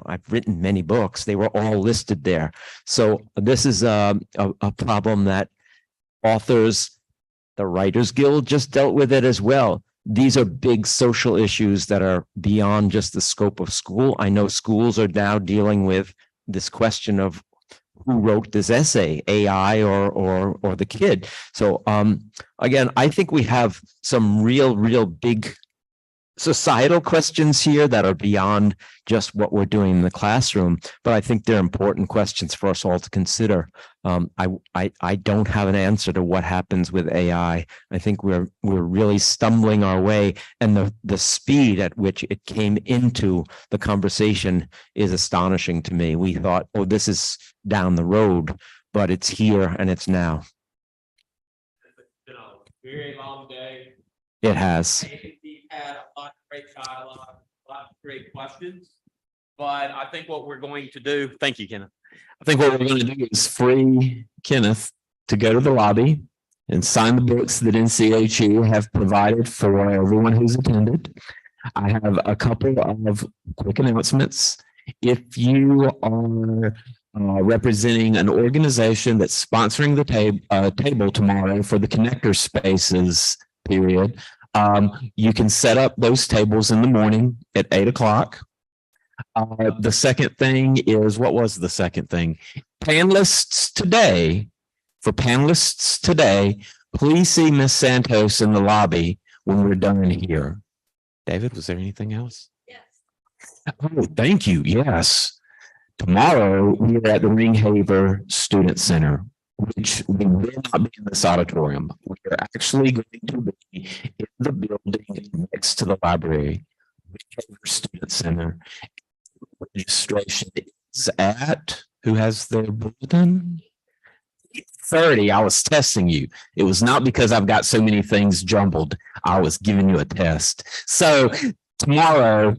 I've written many books. They were all listed there. So this is a problem that authors, the Writers Guild just dealt with it as well. These are big social issues that are beyond just the scope of school. I know schools are now dealing with this question of who wrote this essay, AI or the kid. So again, I think we have some real big societal questions here that are beyond just what we're doing in the classroom, but I think they're important questions for us all to consider. I don't have an answer to what happens with AI. I think we're really stumbling our way, and the speed at which it came into the conversation is astonishing to me. We thought, oh, this is down the road, but it's here and it's now. It's been a very long day. It has. We've had a lot of great dialogue, a lot of great questions, but I think what we're going to do, thank you, Kenneth. I think what we're going to do is free Kenneth to go to the lobby and sign the books that NCHE have provided for everyone who's attended. I have a couple of quick announcements. If you are representing an organization that's sponsoring the table tomorrow for the connector spaces period, you can set up those tables in the morning at 8 o'clock. The second thing is, what was the second thing? Panelists today, please see Miss Santos in the lobby when we're done here. David, was there anything else? Yes. Oh, thank you. Yes. Tomorrow we are at the Ringhaver Student Center, which we will not be in this auditorium. We are actually going to be in the building next to the library, Ringhaver Student Center. Registration is at, who has their bulletin? 8:30. I was testing you. It was not because I've got so many things jumbled. I was giving you a test. So tomorrow,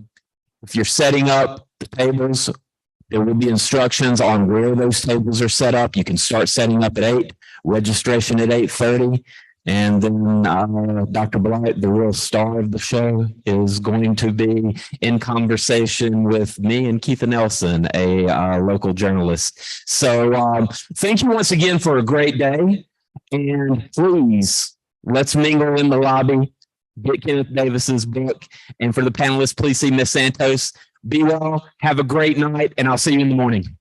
if you're setting up the tables, there will be instructions on where those tables are set up. You can start setting up at 8, registration at 8:30. And then Dr. Blight, the real star of the show, is going to be in conversation with me and Keitha Nelson, a local journalist. So thank you once again for a great day. And please, let's mingle in the lobby. Get Kenneth Davis's book. And for the panelists, please see Miss Santos. Be well, have a great night, and I'll see you in the morning.